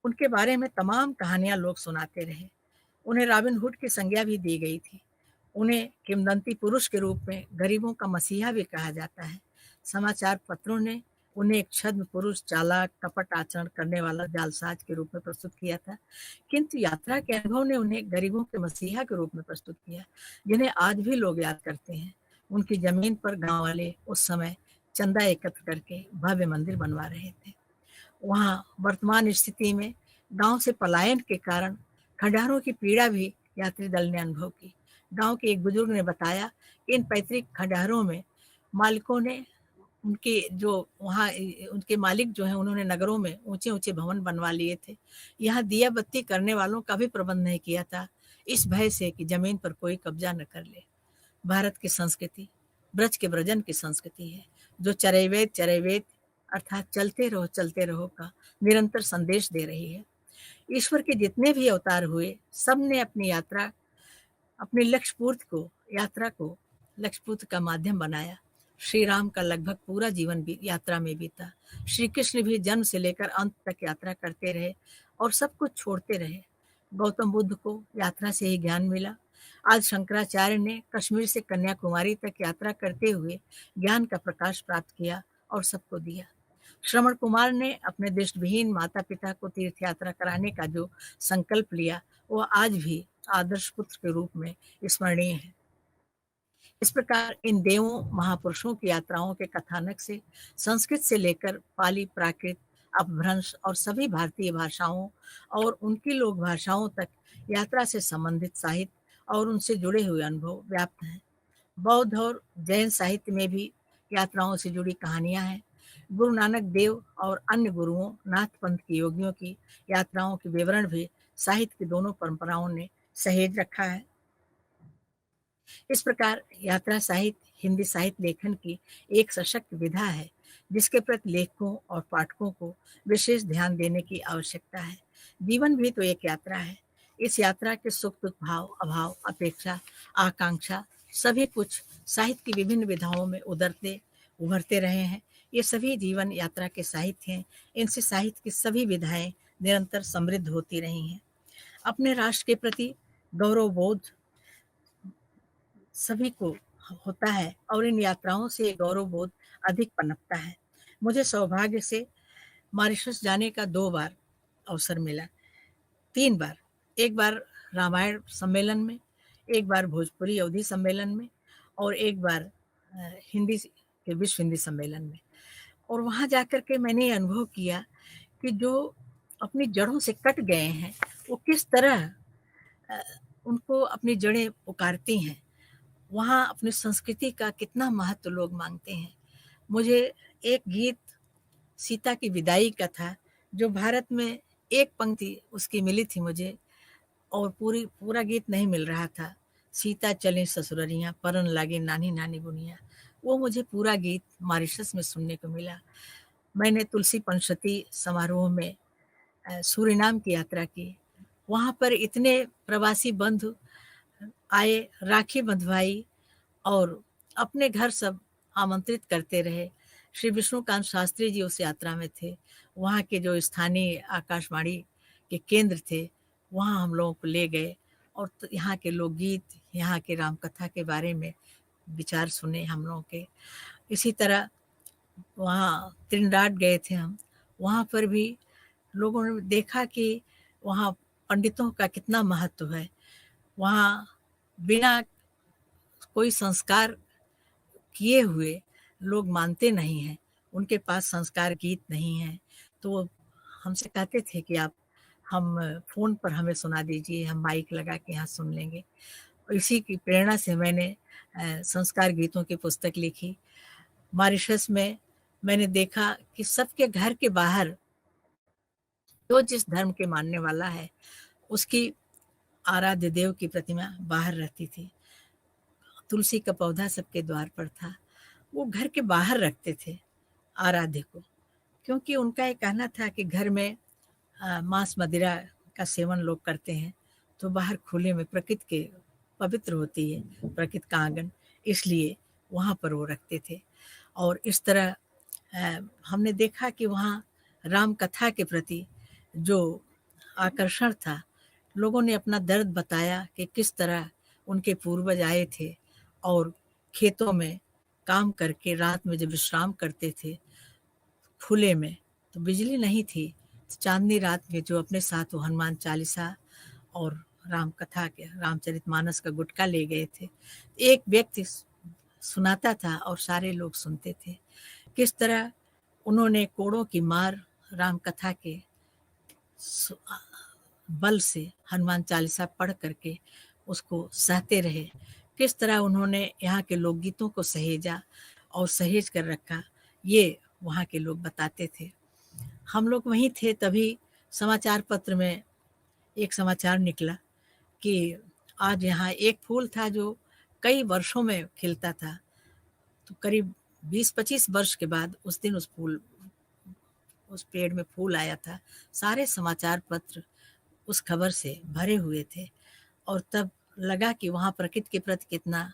उनके बारे में तमाम कहानियां लोग सुनाते रहे। उन्हें रॉबिन हुड की संज्ञा भी दी गई थी। उन्हें किंवदंती पुरुष के रूप में गरीबों का मसीहा भी कहा जाता है। समाचार पत्रों ने उन्हें एक छद्म पुरुष, चालाक, कपट आचरण करने वाला जालसाज के रूप में प्रस्तुत किया था, किंतु यात्रा के अनुभव ने उन्हें गरीबों के मसीहा के रूप में प्रस्तुत किया, जिन्हें आज भी लोग याद करते हैं। उनकी जमीन पर गांव वाले उस समय चंदा एकत्र करके भव्य मंदिर बनवा रहे थे। वहाँ वर्तमान स्थिति में गांव से पलायन के कारण खंडहरों की पीड़ा भी यात्री दल ने अनुभव की। गांव के एक बुजुर्ग ने बताया कि इन पैतृक खंडहरों में मालिकों ने उनके जो वहाँ उनके मालिक जो हैं, उन्होंने नगरों में ऊंचे ऊंचे भवन बनवा लिए थे। यहाँ दिया बत्ती करने वालों का भी प्रबंध नहीं किया था, इस भय से कि जमीन पर कोई कब्जा न कर ले। भारत की संस्कृति ब्रज के ब्रजन की संस्कृति है, जो चरैवेद चरैवेद अर्थात चलते रहो का निरंतर संदेश दे रही है। ईश्वर के जितने भी अवतार हुए, सब ने अपने यात्रा को लक्ष्य पूर्ति का माध्यम बनाया। श्री राम का लगभग पूरा जीवन भी यात्रा में बीता। श्री कृष्ण भी जन्म से लेकर अंत तक यात्रा करते रहे और सब कुछ छोड़ते रहे। गौतम बुद्ध को यात्रा से ही ज्ञान मिला। आज शंकराचार्य ने कश्मीर से कन्याकुमारी तक यात्रा करते हुए ज्ञान का प्रकाश प्राप्त किया और सबको दिया। श्रवण कुमार ने अपने दृष्टिविहीन माता पिता को तीर्थ यात्रा कराने का जो संकल्प लिया, वो आज भी आदर्श पुत्र के रूप में स्मरणीय है। इस प्रकार इन देवों महापुरुषों की यात्राओं के कथानक से संस्कृत से लेकर पाली, प्राकृत, अपभ्रंश और सभी भारतीय भाषाओं और उनकी लोक भाषाओं तक यात्रा से संबंधित साहित्य और उनसे जुड़े हुए अनुभव व्याप्त हैं। बौद्ध और जैन साहित्य में भी यात्राओं से जुड़ी कहानियां हैं। गुरु नानक देव और अन्य गुरुओं, नाथ पंथ के योगियों की यात्राओं के विवरण भी साहित्य की दोनों परंपराओं ने सहेज रखा है। इस प्रकार यात्रा साहित्य हिंदी साहित्य लेखन की एक सशक्त विधा है, जिसके प्रति लेखकों और पाठकों को विशेष ध्यान देने की आवश्यकता है। जीवन भी तो एक यात्रा है। इस यात्रा के सुख दुख, भाव अभाव, अपेक्षा, आकांक्षा सभी कुछ साहित्य की विभिन्न विधाओं में उभरते रहे हैं। ये सभी जीवन यात्रा के साहित्य हैं। इनसे साहित्य की सभी विधाएं निरंतर समृद्ध होती रही हैं। अपने राष्ट्र के प्रति गौरव बोध सभी को होता है और इन यात्राओं से गौरव बोध अधिक पनपता है। मुझे सौभाग्य से मॉरिशस जाने का 2 बार अवसर मिला, 3 बार। एक बार रामायण सम्मेलन में, एक बार भोजपुरी अवधी सम्मेलन में और एक बार हिंदी के विश्व हिंदी सम्मेलन में। और वहाँ जाकर के मैंने ये अनुभव किया कि जो अपनी जड़ों से कट गए हैं, वो किस तरह उनको अपनी जड़ें पुकारती हैं। वहाँ अपनी संस्कृति का कितना महत्व लोग मांगते हैं। मुझे एक गीत सीता की विदाई का था, जो भारत में एक पंक्ति उसकी मिली थी मुझे, और पूरा गीत नहीं मिल रहा था। सीता चली ससुररियाँ, परन लागी नानी नानी बुनिया। वो मुझे पूरा गीत मॉरिशस में सुनने को मिला। मैंने तुलसी पंचशती समारोह में सूरीनाम की यात्रा की। वहाँ पर इतने प्रवासी बंधु आए, राखी बंधवाई और अपने घर सब आमंत्रित करते रहे। श्री विष्णुकांत शास्त्री जी उस यात्रा में थे। वहाँ के जो स्थानीय आकाशवाणी के केंद्र थे, वहाँ हम लोगों को ले गए और यहाँ के लोकगीत, यहाँ के राम कथा के बारे में विचार सुने हम लोगों के। इसी तरह वहाँ त्रिनडाट गए थे हम। वहाँ पर भी लोगों ने देखा कि वहाँ पंडितों का कितना महत्व है। वहाँ बिना कोई संस्कार किए हुए लोग मानते नहीं हैं, उनके पास संस्कार गीत नहीं है। तो वो हमसे कहते थे कि आप हम फ़ोन पर हमें सुना दीजिए, हम माइक लगा के यहाँ सुन लेंगे। इसी की प्रेरणा से मैंने संस्कार गीतों की पुस्तक लिखी। मॉरिशस में मैंने देखा कि सबके घर के बाहर जो जिस धर्म के मानने वाला है, उसकी आराध्य देव की प्रतिमा बाहर रहती थी। तुलसी का पौधा सबके द्वार पर था। वो घर के बाहर रखते थे आराध्य को, क्योंकि उनका ये कहना था कि घर में मांस मदिरा का सेवन लोग करते हैं, तो बाहर खुले में प्रकृति के पवित्र होती है, प्रकृति का आंगन, इसलिए वहाँ पर वो रखते थे। और इस तरह हमने देखा कि वहाँ राम कथा के प्रति जो आकर्षण था, लोगों ने अपना दर्द बताया कि किस तरह उनके पूर्वज आए थे और खेतों में काम करके रात में जब विश्राम करते थे खुले में, तो बिजली नहीं थी, तो चांदनी रात में जो अपने साथ वो हनुमान चालीसा और राम कथा के रामचरितमानस का गुटका ले गए थे। एक व्यक्ति सुनाता था और सारे लोग सुनते थे। किस तरह उन्होंने कोड़ों की मार राम कथा के बल से हनुमान चालीसा पढ़ करके उसको सहते रहे। किस तरह उन्होंने यहाँ के लोकगीतों को सहेजा और सहेज कर रखा, ये वहाँ के लोग बताते थे। हम लोग वहीं थे, तभी समाचार पत्र में एक समाचार निकला कि आज यहाँ एक फूल था जो कई वर्षों में खिलता था, तो करीब 20-25 वर्ष के बाद उस पेड़ में फूल आया था। सारे समाचार पत्र उस खबर से भरे हुए थे और तब लगा कि वहाँ प्रकृति के प्रति कितना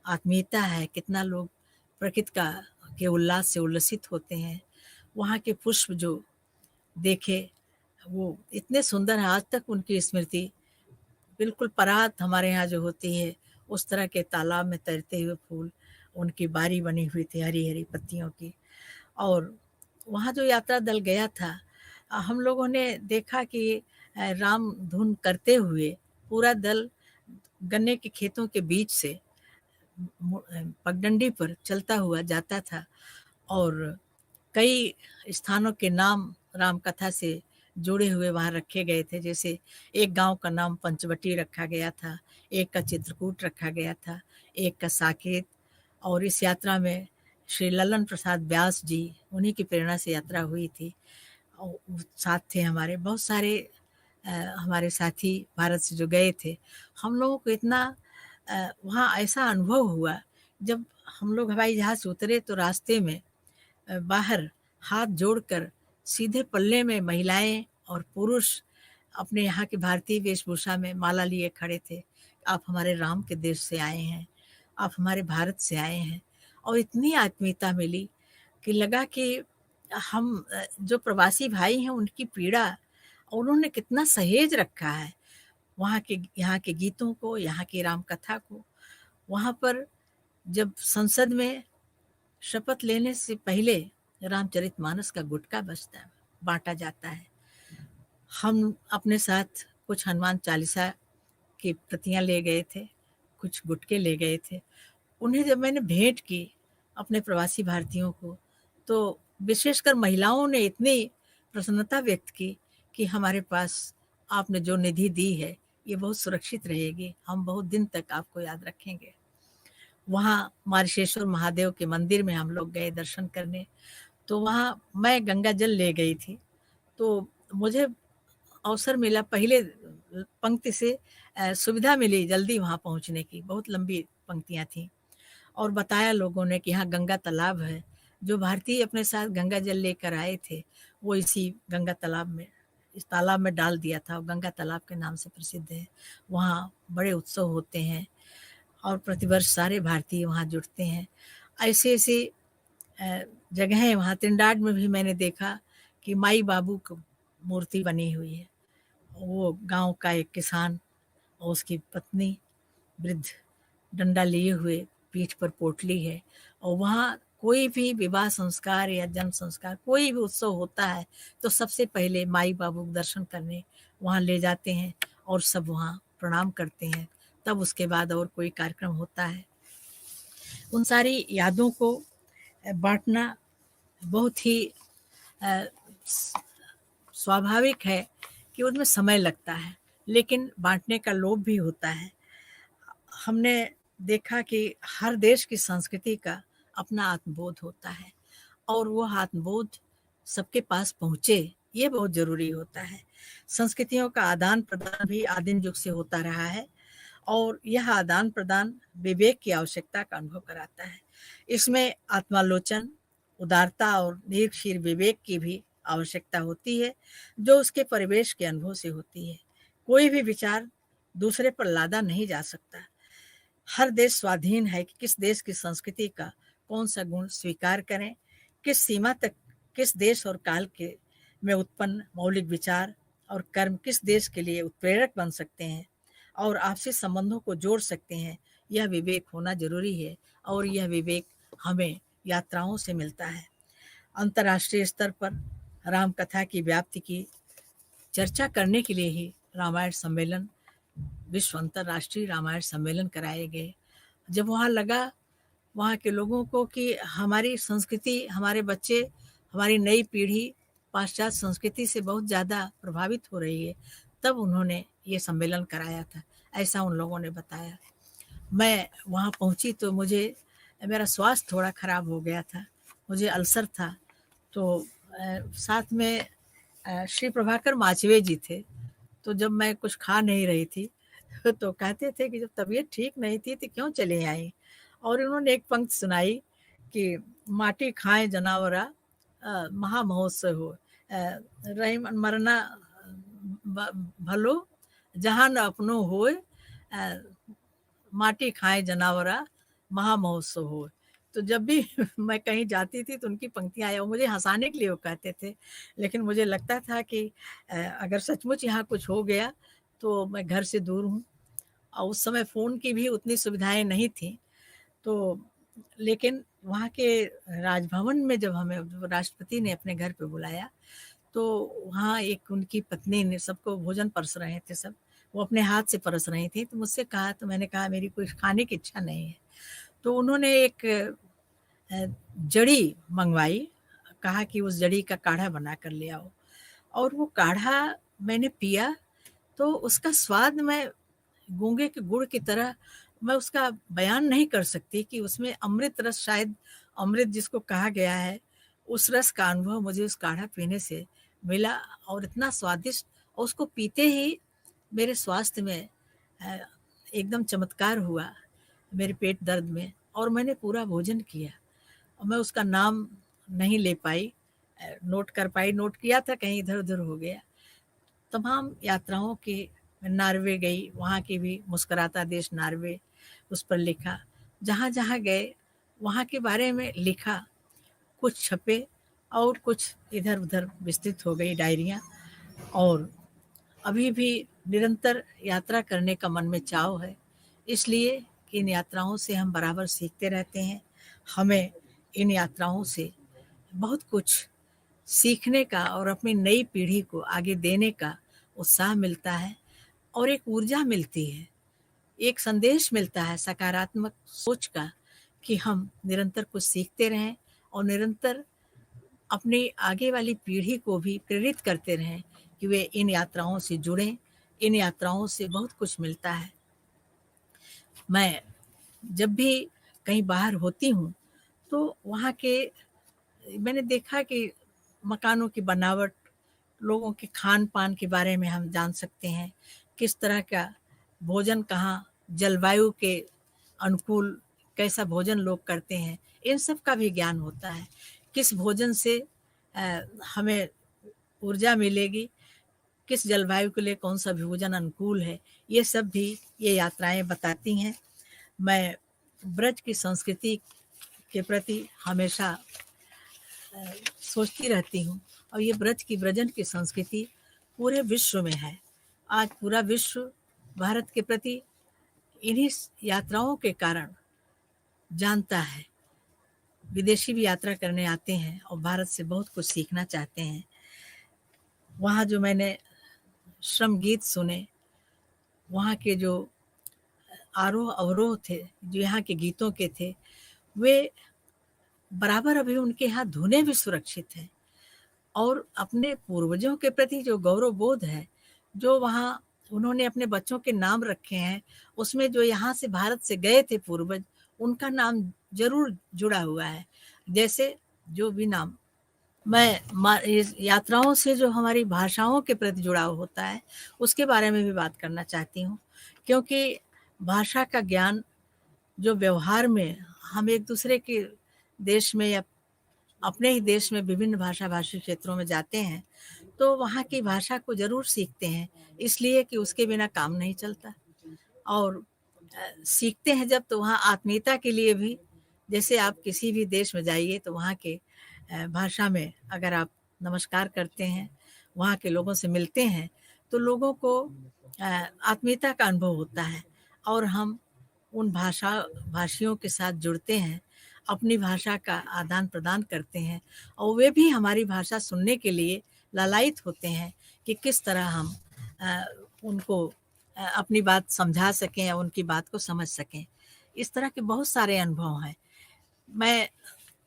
आत्मीयता है, कितना लोग प्रकृति के उल्लास से उल्लसित होते हैं। वहाँ के पुष्प जो देखे वो इतने सुंदर हैं, आज तक उनकी स्मृति बिल्कुल परात हमारे यहाँ जो होती है उस तरह के तालाब में तैरते हुए फूल, उनकी बारी बनी हुई थी हरी हरी पत्तियों की। और वहाँ जो यात्रा दल गया था, हम लोगों ने देखा कि राम धुन करते हुए पूरा दल गन्ने के खेतों के बीच से पगडंडी पर चलता हुआ जाता था और कई स्थानों के नाम राम कथा से जुड़े हुए वहाँ रखे गए थे। जैसे एक गांव का नाम पंचवटी रखा गया था, एक का चित्रकूट रखा गया था, एक का साकेत। और इस यात्रा में श्री ललन प्रसाद व्यास जी, उन्हीं की प्रेरणा से यात्रा हुई थी और साथ थे हमारे बहुत सारे हमारे साथी भारत से जो गए थे। हम लोगों को इतना वहाँ ऐसा अनुभव हुआ, जब हम लोग हवाई जहाज से उतरे तो रास्ते में बाहर हाथ जोड़कर सीधे पल्ले में महिलाएं और पुरुष अपने यहाँ की भारतीय वेशभूषा में माला लिए खड़े थे। आप हमारे राम के देश से आए हैं, आप हमारे भारत से आए हैं। और इतनी आत्मीयता मिली कि लगा कि हम जो प्रवासी भाई हैं उनकी पीड़ा उन्होंने कितना सहेज रखा है, यहाँ के गीतों को, यहाँ की राम कथा को। वहाँ पर जब संसद में शपथ लेने से पहले रामचरितमानस का गुटका बांटा जाता है। हम अपने साथ कुछ हनुमान चालीसा की प्रतियां ले गए थे, कुछ गुटके ले गए थे। उन्हें जब मैंने भेंट की अपने प्रवासी भारतीयों को, तो विशेषकर महिलाओं ने इतनी प्रसन्नता व्यक्त की कि हमारे पास आपने जो निधि दी है ये बहुत सुरक्षित रहेगी, हम बहुत दिन तक आपको याद रखेंगे। वहाँ मार्शेश्वर महादेव के मंदिर में हम लोग गए दर्शन करने, तो वहाँ मैं गंगा जल ले गई थी, तो मुझे अवसर मिला, पहले पंक्ति से सुविधा मिली जल्दी वहाँ पहुँचने की। बहुत लंबी पंक्तियाँ थीं और बताया लोगों ने कि यहाँ गंगा तालाब है। जो भारतीय अपने साथ गंगा जल लेकर आए थे वो इसी गंगा तालाब में, इस तालाब में डाल दिया था और गंगा तालाब के नाम से प्रसिद्ध है। वहाँ बड़े उत्सव होते हैं और प्रतिवर्ष सारे भारतीय वहाँ जुटते हैं। ऐसे ऐसे जगहें वहाँ त्रिंडाड में भी मैंने देखा कि माई बाबू की मूर्ति बनी हुई है। वो गांव का एक किसान और उसकी पत्नी वृद्ध डंडा लिए हुए, पीठ पर पोटली है, और वहाँ कोई भी विवाह संस्कार या जन्म संस्कार कोई भी उत्सव होता है तो सबसे पहले माई बाबू दर्शन करने वहाँ ले जाते हैं और सब वहाँ प्रणाम करते हैं, तब उसके बाद और कोई कार्यक्रम होता है। उन सारी यादों को बांटना बहुत ही स्वाभाविक है कि उसमें समय लगता है, लेकिन बांटने का लोभ भी होता है। हमने देखा कि हर देश की संस्कृति का अपना आत्मबोध होता है और वो आत्मबोध सबके पास पहुँचे, ये बहुत ज़रूरी होता है। संस्कृतियों का आदान प्रदान भी आदिम युग से होता रहा है और यह आदान प्रदान विवेक की आवश्यकता का अनुभव कराता है। इसमें आत्मालोचन, उदारता और निरीक्षीर विवेक की भी आवश्यकता होती है, जो उसके परिवेश के अनुभव से होती है। कोई भी विचार दूसरे पर लादा नहीं जा सकता। हर देश स्वाधीन है कि किस देश की संस्कृति का कौन सा गुण स्वीकार करें, किस सीमा तक किस देश और काल के में उत्पन्न मौलिक विचार और कर्म किस देश के लिए उत्प्रेरक बन सकते हैं और आपसी संबंधों को जोड़ सकते हैं, यह विवेक होना जरूरी है और यह विवेक हमें यात्राओं से मिलता है। अंतर्राष्ट्रीय स्तर पर राम कथा की व्याप्ति की चर्चा करने के लिए ही रामायण सम्मेलन, विश्व अंतर्राष्ट्रीय रामायण सम्मेलन कराए गए। जब वहाँ लगा वहाँ के लोगों को कि हमारी संस्कृति, हमारे बच्चे, हमारी नई पीढ़ी पाश्चात्य संस्कृति से बहुत ज़्यादा प्रभावित हो रही है, तब उन्होंने ये सम्मेलन कराया था, ऐसा उन लोगों ने बताया। मैं वहाँ पहुँची तो मेरा स्वास्थ्य थोड़ा खराब हो गया था, मुझे अल्सर था। तो साथ में श्री प्रभाकर माचवे जी थे। तो जब मैं कुछ खा नहीं रही थी तो कहते थे कि जब तबीयत ठीक नहीं थी तो क्यों चले आई, और उन्होंने एक पंक्ति सुनाई कि माटी खाए जनावरा महामहोत्सव हो, रही मरना भलो जहाँ न अपनो होए, माटी खाए जनावरा महामहोत्सव हो। तो जब भी मैं कहीं जाती थी तो उनकी पंक्तियाँ आया, मुझे हंसाने के लिए वो कहते थे, लेकिन मुझे लगता था कि अगर सचमुच यहाँ कुछ हो गया तो मैं घर से दूर हूँ। और उस समय फ़ोन की भी उतनी सुविधाएं नहीं थी। तो लेकिन वहाँ के राजभवन में जब हमें राष्ट्रपति ने अपने घर पे बुलाया तो वहाँ एक उनकी पत्नी ने सबको भोजन परस रहे थे, सब वो अपने हाथ से परस रही थी। तो मुझसे कहा, तो मैंने कहा मेरी कुछ खाने की इच्छा नहीं है। तो उन्होंने एक जड़ी मंगवाई, कहा कि उस जड़ी का काढ़ा बना कर ले आओ, और वो काढ़ा मैंने पिया तो उसका स्वाद मैं गूंगे के गुड़ की तरह, मैं उसका बयान नहीं कर सकती कि उसमें अमृत रस, शायद अमृत जिसको कहा गया है, उस रस का अनुभव मुझे उस काढ़ा पीने से मिला, और इतना स्वादिष्ट, और उसको पीते ही मेरे स्वास्थ्य में एकदम चमत्कार हुआ, मेरे पेट दर्द में, और मैंने पूरा भोजन किया। और मैं उसका नाम नहीं ले पाई, नोट कर पाई, नोट किया था कहीं इधर उधर हो गया। तमाम यात्राओं के, मैं नार्वे गई, वहाँ की भी मुस्कुराता देश नार्वे, उस पर लिखा, जहाँ जहाँ गए वहाँ के बारे में लिखा, कुछ छपे और कुछ इधर उधर विस्तृत हो गई डायरियाँ। और अभी भी निरंतर यात्रा करने का मन में चाव है, इसलिए कि इन यात्राओं से हम बराबर सीखते रहते हैं। हमें इन यात्राओं से बहुत कुछ सीखने का और अपनी नई पीढ़ी को आगे देने का उत्साह मिलता है, और एक ऊर्जा मिलती है, एक संदेश मिलता है सकारात्मक सोच का, कि हम निरंतर कुछ सीखते रहें और निरंतर अपनी आगे वाली पीढ़ी को भी प्रेरित करते रहें कि वे इन यात्राओं से जुड़ें। इन यात्राओं से बहुत कुछ मिलता है। मैं जब भी कहीं बाहर होती हूँ तो वहाँ के, मैंने देखा कि मकानों की बनावट, लोगों के खान पान के बारे में हम जान सकते हैं, किस तरह का भोजन, कहाँ जलवायु के अनुकूल कैसा भोजन लोग करते हैं, इन सब का भी ज्ञान होता है। किस भोजन से हमें ऊर्जा मिलेगी, किस जलवायु के लिए कौन सा भोजन अनुकूल है, ये सब भी ये यात्राएं बताती हैं। मैं ब्रज की संस्कृति के प्रति हमेशा सोचती रहती हूँ, और ये ब्रज की, ब्रजन की संस्कृति पूरे विश्व में है। आज पूरा विश्व भारत के प्रति इन्हीं यात्राओं के कारण जानता है। विदेशी भी यात्रा करने आते हैं और भारत से बहुत कुछ सीखना चाहते हैं। वहाँ जो मैंने श्रम गीत सुने, वहाँ के जो आरोह अवरोह थे जो यहाँ के गीतों के थे, वे बराबर अभी उनके यहाँ धुनें भी सुरक्षित हैं, और अपने पूर्वजों के प्रति जो गौरव बोध है, जो वहाँ उन्होंने अपने बच्चों के नाम रखे हैं, उसमें जो यहाँ से भारत से गए थे पूर्वज, उनका नाम जरूर जुड़ा हुआ है। जैसे जो भी नाम, मैं इस यात्राओं से जो हमारी भाषाओं के प्रति जुड़ाव होता है उसके बारे में भी बात करना चाहती हूँ, क्योंकि भाषा का ज्ञान जो व्यवहार में हम एक दूसरे के देश में या अपने ही देश में विभिन्न भाषा भाषी क्षेत्रों में जाते हैं तो वहाँ की भाषा को ज़रूर सीखते हैं, इसलिए कि उसके बिना काम नहीं चलता। और सीखते हैं जब, तो वहाँ आत्मीयता के लिए भी, जैसे आप किसी भी देश में जाइए तो वहाँ के भाषा में अगर आप नमस्कार करते हैं, वहाँ के लोगों से मिलते हैं, तो लोगों को आत्मीयता का अनुभव होता है और हम उन भाषियों के साथ जुड़ते हैं, अपनी भाषा का आदान-प्रदान करते हैं और वे भी हमारी भाषा सुनने के लिए लालायित होते हैं कि किस तरह हम अ, उनको अपनी बात समझा सकें या उनकी बात को समझ सकें। इस तरह के बहुत सारे अनुभव हैं। मैं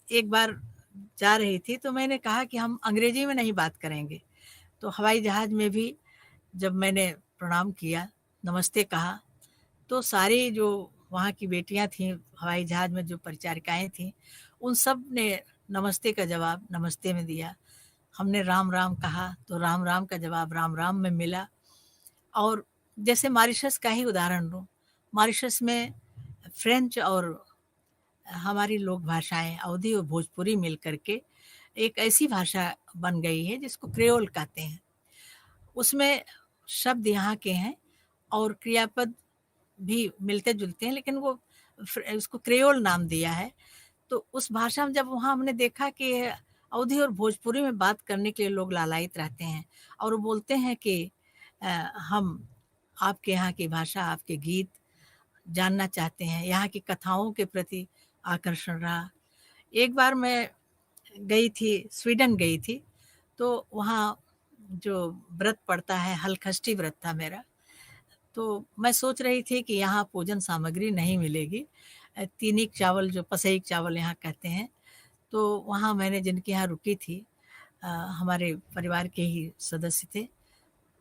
एक बार जा रही थी तो मैंने कहा कि हम अंग्रेजी में नहीं बात करेंगे। तो हवाई जहाज़ में भी जब मैंने प्रणाम किया, नमस्ते कहा, तो सारी जो वहाँ की बेटियाँ थीं, हवाई जहाज़ में जो परिचारिकाएँ थीं, उन सब ने नमस्ते का जवाब नमस्ते में दिया। हमने राम, राम कहा तो राम, राम का जवाब राम, राम में मिला। और जैसे मॉरिशस का ही उदाहरण लूँ, मॉरिशस में फ्रेंच और हमारी लोक भाषाएँ अवधी और भोजपुरी मिल कर के एक ऐसी भाषा बन गई है जिसको क्रेओल कहते हैं। उसमें शब्द यहाँ के हैं और क्रियापद भी मिलते-जुलते हैं, लेकिन वो उसको क्रेओल नाम दिया है। तो उस भाषा में जब वहाँ हमने देखा कि अवधी और भोजपुरी में बात करने के लिए लोग लालायित रहते हैं और वो बोलते हैं कि अ, हम आपके यहाँ की भाषा, आपके गीत जानना चाहते हैं, यहाँ की कथाओं के प्रति आकर्षण रहा। एक बार मैं गई थी, स्वीडन गई थी, तो वहाँ जो व्रत पड़ता है, हलखष्टी व्रत था मेरा। तो मैं सोच रही थी कि यहाँ भोजन सामग्री नहीं मिलेगी। तीनिक चावल जो पसैक चावल यहाँ कहते हैं, तो वहाँ मैंने जिनके यहाँ रुकी थी हमारे परिवार के ही सदस्य थे,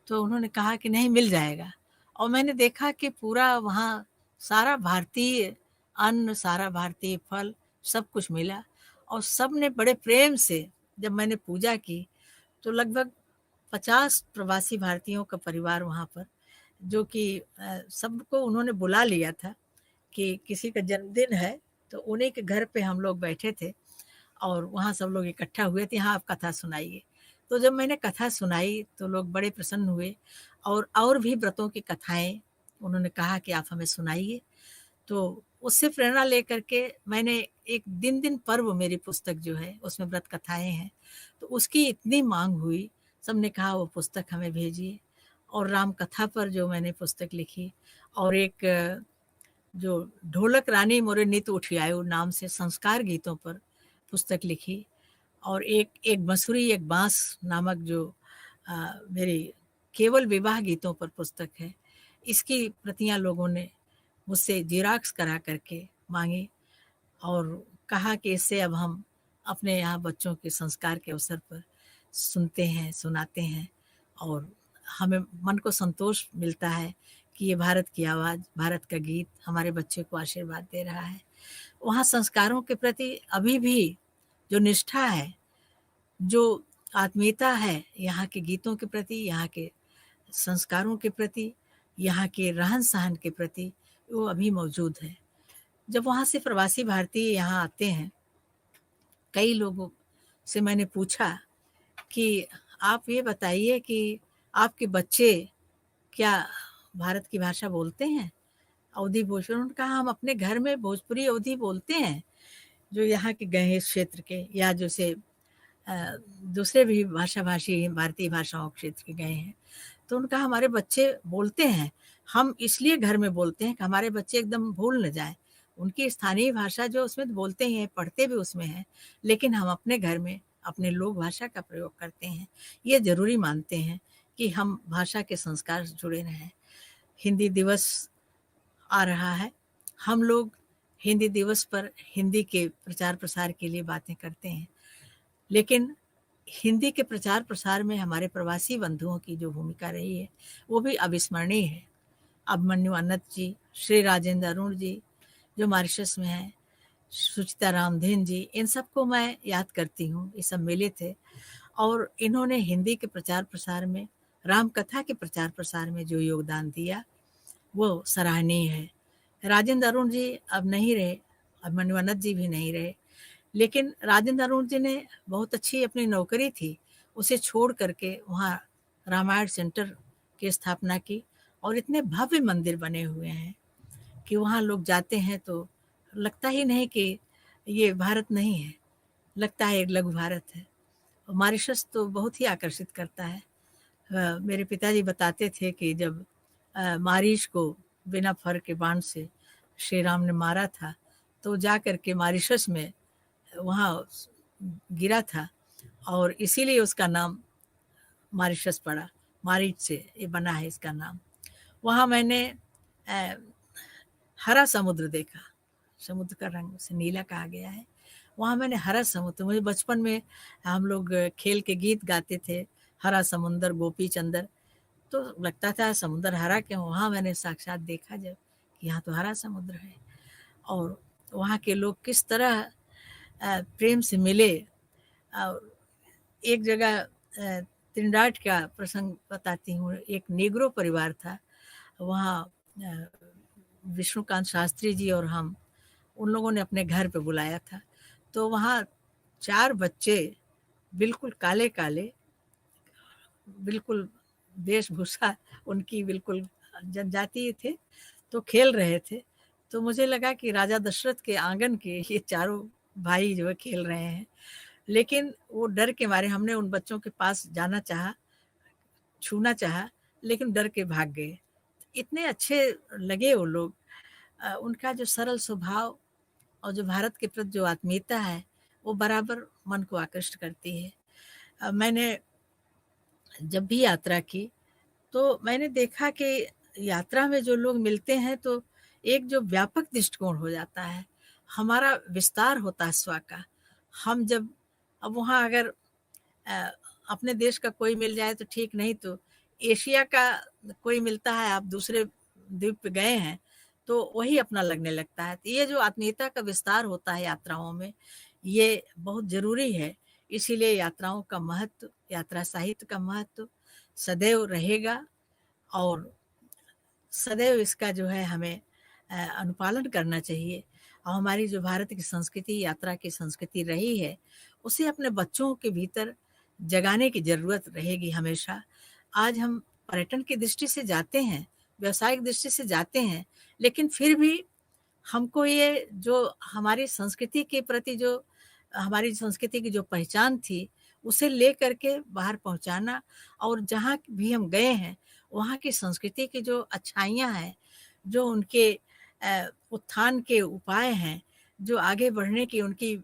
तो उन्होंने कहा कि नहीं मिल जाएगा और मैंने देखा कि पूरा वहाँ सारा भारतीय अन्न, सारा भारतीय फल, सब कुछ मिला और सबने बड़े प्रेम से जब मैंने पूजा की, तो लगभग 50 प्रवासी भारतीयों का परिवार वहाँ पर जो कि सबको उन्होंने बुला लिया था कि किसी का जन्मदिन है, तो उन्हीं के घर पे हम लोग बैठे थे और वहाँ सब लोग इकट्ठा हुए थे, यहाँ आप कथा सुनाइए। तो जब मैंने कथा सुनाई तो लोग बड़े प्रसन्न हुए और भी व्रतों की कथाएँ उन्होंने कहा कि आप हमें सुनाइए। तो उससे प्रेरणा लेकर के मैंने एक दिन-दिन पर्व मेरी पुस्तक जो है उसमें व्रत कथाएँ हैं, तो उसकी इतनी माँग हुई, सबने कहा वो पुस्तक हमें भेजिए और राम कथा पर जो मैंने पुस्तक लिखी और एक जो ढोलक रानी मोरे नित उठियायो नाम से संस्कार गीतों पर पुस्तक लिखी और एक एक बंसुरी एक बाँस नामक जो मेरी केवल विवाह गीतों पर पुस्तक है। इसकी प्रतियाँ लोगों ने मुझसे ज़ेरॉक्स करा कर के माँगी और कहा कि इससे अब हम अपने यहाँ बच्चों के संस्कार के अवसर पर सुनते हैं, सुनाते हैं और हमें मन को संतोष मिलता है कि ये भारत की आवाज़, भारत का गीत हमारे बच्चे को आशीर्वाद दे रहा है। वहाँ संस्कारों के प्रति अभी भी जो निष्ठा है, जो आत्मीयता है यहाँ के गीतों के प्रति, यहाँ के संस्कारों के प्रति, यहाँ के रहन-सहन के प्रति, वो अभी मौजूद है। जब वहाँ से प्रवासी भारतीय यहाँ आते हैं, कई लोगों से मैंने पूछा कि आप ये बताइए कि आपके बच्चे क्या भारत की भाषा बोलते हैं? अवधी भोजपुरी उन्होंने कहा हम अपने घर में भोजपुरी अवधी बोलते हैं, जो यहाँ के गए हैं इस क्षेत्र के या जैसे दूसरे भी भाषा-भाषी भारतीय भाषाओं क्षेत्र के गए हैं। तो उन्होंने कहा हमारे बच्चे बोलते हैं, हम इसलिए घर में बोलते हैं कि हमारे बच्चे एकदम भूल ना जाएँ। उनकी स्थानीय भाषा जो उसमें तो बोलते ही हैं, पढ़ते भी उसमें हैं, लेकिन हम अपने घर में अपने लोक भाषा का प्रयोग करते हैं। ये ज़रूरी मानते हैं कि हम भाषा के संस्कार से जुड़े रहें। हिंदी दिवस आ रहा है, हम लोग हिंदी दिवस पर हिंदी के प्रचार-प्रसार के लिए बातें करते हैं, लेकिन हिंदी के प्रचार-प्रसार में हमारे प्रवासी बंधुओं की जो भूमिका रही है, वो भी अविस्मरणीय है। अभिमन्यु अन्नत जी, श्री राजेंद्र अरुण जी, जो मॉरिशस में हैं, सुचिता रामधीन जी, इन सबको मैं याद करती हूँ, ये सब मिले थे और इन्होंने हिंदी के प्रचार-प्रसार में, राम कथा के प्रचार-प्रसार में जो योगदान दिया, वो सराहनीय है। राजेंद्र अरुण जी अब नहीं रहे, अभिमन्यु अन्नत जी भी नहीं रहे, लेकिन राजेंद्र अरुण जी ने बहुत अच्छी अपनी नौकरी थी, उसे छोड़ कर के वहाँ रामायण सेंटर की स्थापना की और इतने भव्य मंदिर बने हुए हैं कि वहाँ लोग जाते हैं तो लगता ही नहीं कि ये भारत नहीं है, लगता है एक लघु भारत है। मॉरिशस तो बहुत ही आकर्षित करता है। मेरे पिताजी बताते थे कि जब मारीच को बिना फर के बाण से श्री राम ने मारा था, तो जा कर के मॉरिशस में वहाँ गिरा था और इसीलिए उसका नाम मॉरिशस पड़ा। मारीच से ये बना है इसका नाम। वहाँ मैंने अ, हरा समुद्र देखा। समुद्र का रंग उसे नीला कहा गया है। वहाँ मैंने हरा समुद्र, मुझे बचपन में हम लोग खेल के गीत गाते थे, हरा समुंदर गोपी चंदर, तो लगता था समुद्र हरा क्यों? वहाँ मैंने साक्षात देखा जब कि यहाँ तो हरा समुद्र है और वहाँ के लोग किस तरह प्रेम से मिले। और एक जगह त्रिनाड का प्रसंग बताती हूँ। एक नेग्रो परिवार था वहाँ, विष्णुकांत शास्त्री जी और हम, उन लोगों ने अपने घर पे बुलाया था। तो वहाँ 4 बच्चे बिल्कुल काले-काले, बिल्कुल वेशभूषा उनकी बिल्कुल जनजातीय थे, तो खेल रहे थे। तो मुझे लगा कि राजा दशरथ के आंगन के ये चारों भाई जो है खेल रहे हैं। लेकिन वो डर के मारे, हमने उन बच्चों के पास जाना चाहा, छूना चाहा, लेकिन डर के भाग गए। इतने अच्छे लगे वो लोग। उनका जो सरल स्वभाव और जो भारत के प्रति जो आत्मीयता है, वो बराबर मन को आकृष्ट करती है। मैंने जब भी यात्रा की, तो मैंने देखा कि यात्रा में जो लोग मिलते हैं, तो एक जो व्यापक दृष्टिकोण हो जाता है, हमारा विस्तार होता है स्व का। हम जब अब वहाँ अगर अ, अपने देश का कोई मिल जाए तो ठीक, नहीं तो एशिया का कोई मिलता है, आप दूसरे द्वीप पे गए हैं, तो वही अपना लगने लगता है। तो ये जो आत्मीयता का विस्तार होता है यात्राओं में, ये बहुत ज़रूरी है। इसीलिए यात्राओं का महत्व, यात्रा साहित्य का महत्व सदैव रहेगा और सदैव इसका जो है हमें अनुपालन करना चाहिए। और हमारी जो भारत की संस्कृति, यात्रा की संस्कृति रही है, उसे अपने बच्चों के भीतर जगाने की ज़रूरत रहेगी हमेशा। आज हम पर्यटन की दृष्टि से जाते हैं, व्यावसायिक दृष्टि से जाते हैं, लेकिन फिर भी हमको ये जो हमारी संस्कृति के प्रति जो हमारी संस्कृति की जो पहचान थी, उसे ले कर के बाहर पहुँचाना, और जहाँ भी हम गए हैं, वहाँ की संस्कृति की जो अच्छाइयाँ हैं, जो उनके उत्थान के उपाय हैं, जो आगे बढ़ने की उनकी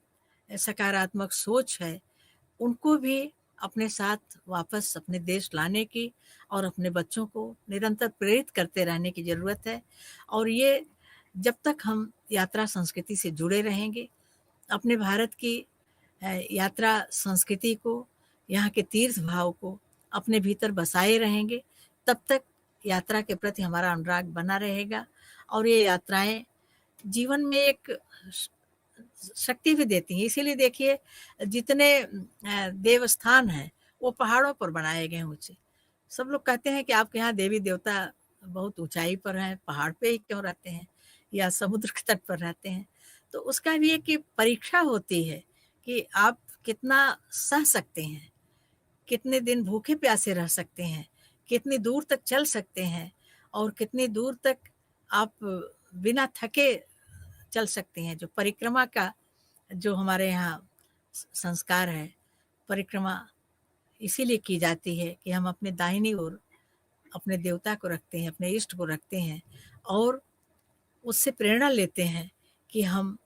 सकारात्मक सोच है, उनको भी अपने साथ वापस अपने देश लाने की और अपने बच्चों को निरंतर प्रेरित करते रहने की ज़रूरत है। और ये जब तक हम यात्रा संस्कृति से जुड़े रहेंगे, अपने भारत की यात्रा संस्कृति को, यहाँ के तीर्थ भाव को अपने भीतर बसाए रहेंगे, तब तक यात्रा के प्रति हमारा अनुराग बना रहेगा। और ये यात्राएं जीवन में एक शक्ति भी देती हैं। इसीलिए देखिए, जितने देवस्थान हैं, वो पहाड़ों पर बनाए गए हैं ऊँचे। सब लोग कहते हैं कि आपके यहाँ देवी देवता बहुत ऊंचाई पर हैं, पहाड़ पे ही क्यों रहते हैं या समुद्र के तट पर रहते हैं? तो उसका भी एक परीक्षा होती है कि आप कितना सह सकते हैं, कितने दिन भूखे प्यासे रह सकते हैं, कितनी दूर तक चल सकते हैं और कितनी दूर तक आप बिना थके चल सकते हैं। जो परिक्रमा का जो हमारे यहाँ संस्कार है, परिक्रमा इसीलिए की जाती है कि हम अपने दाहिनी ओर अपने देवता को रखते हैं, अपने इष्ट को रखते हैं और उससे प्रेरणा लेते हैं कि हम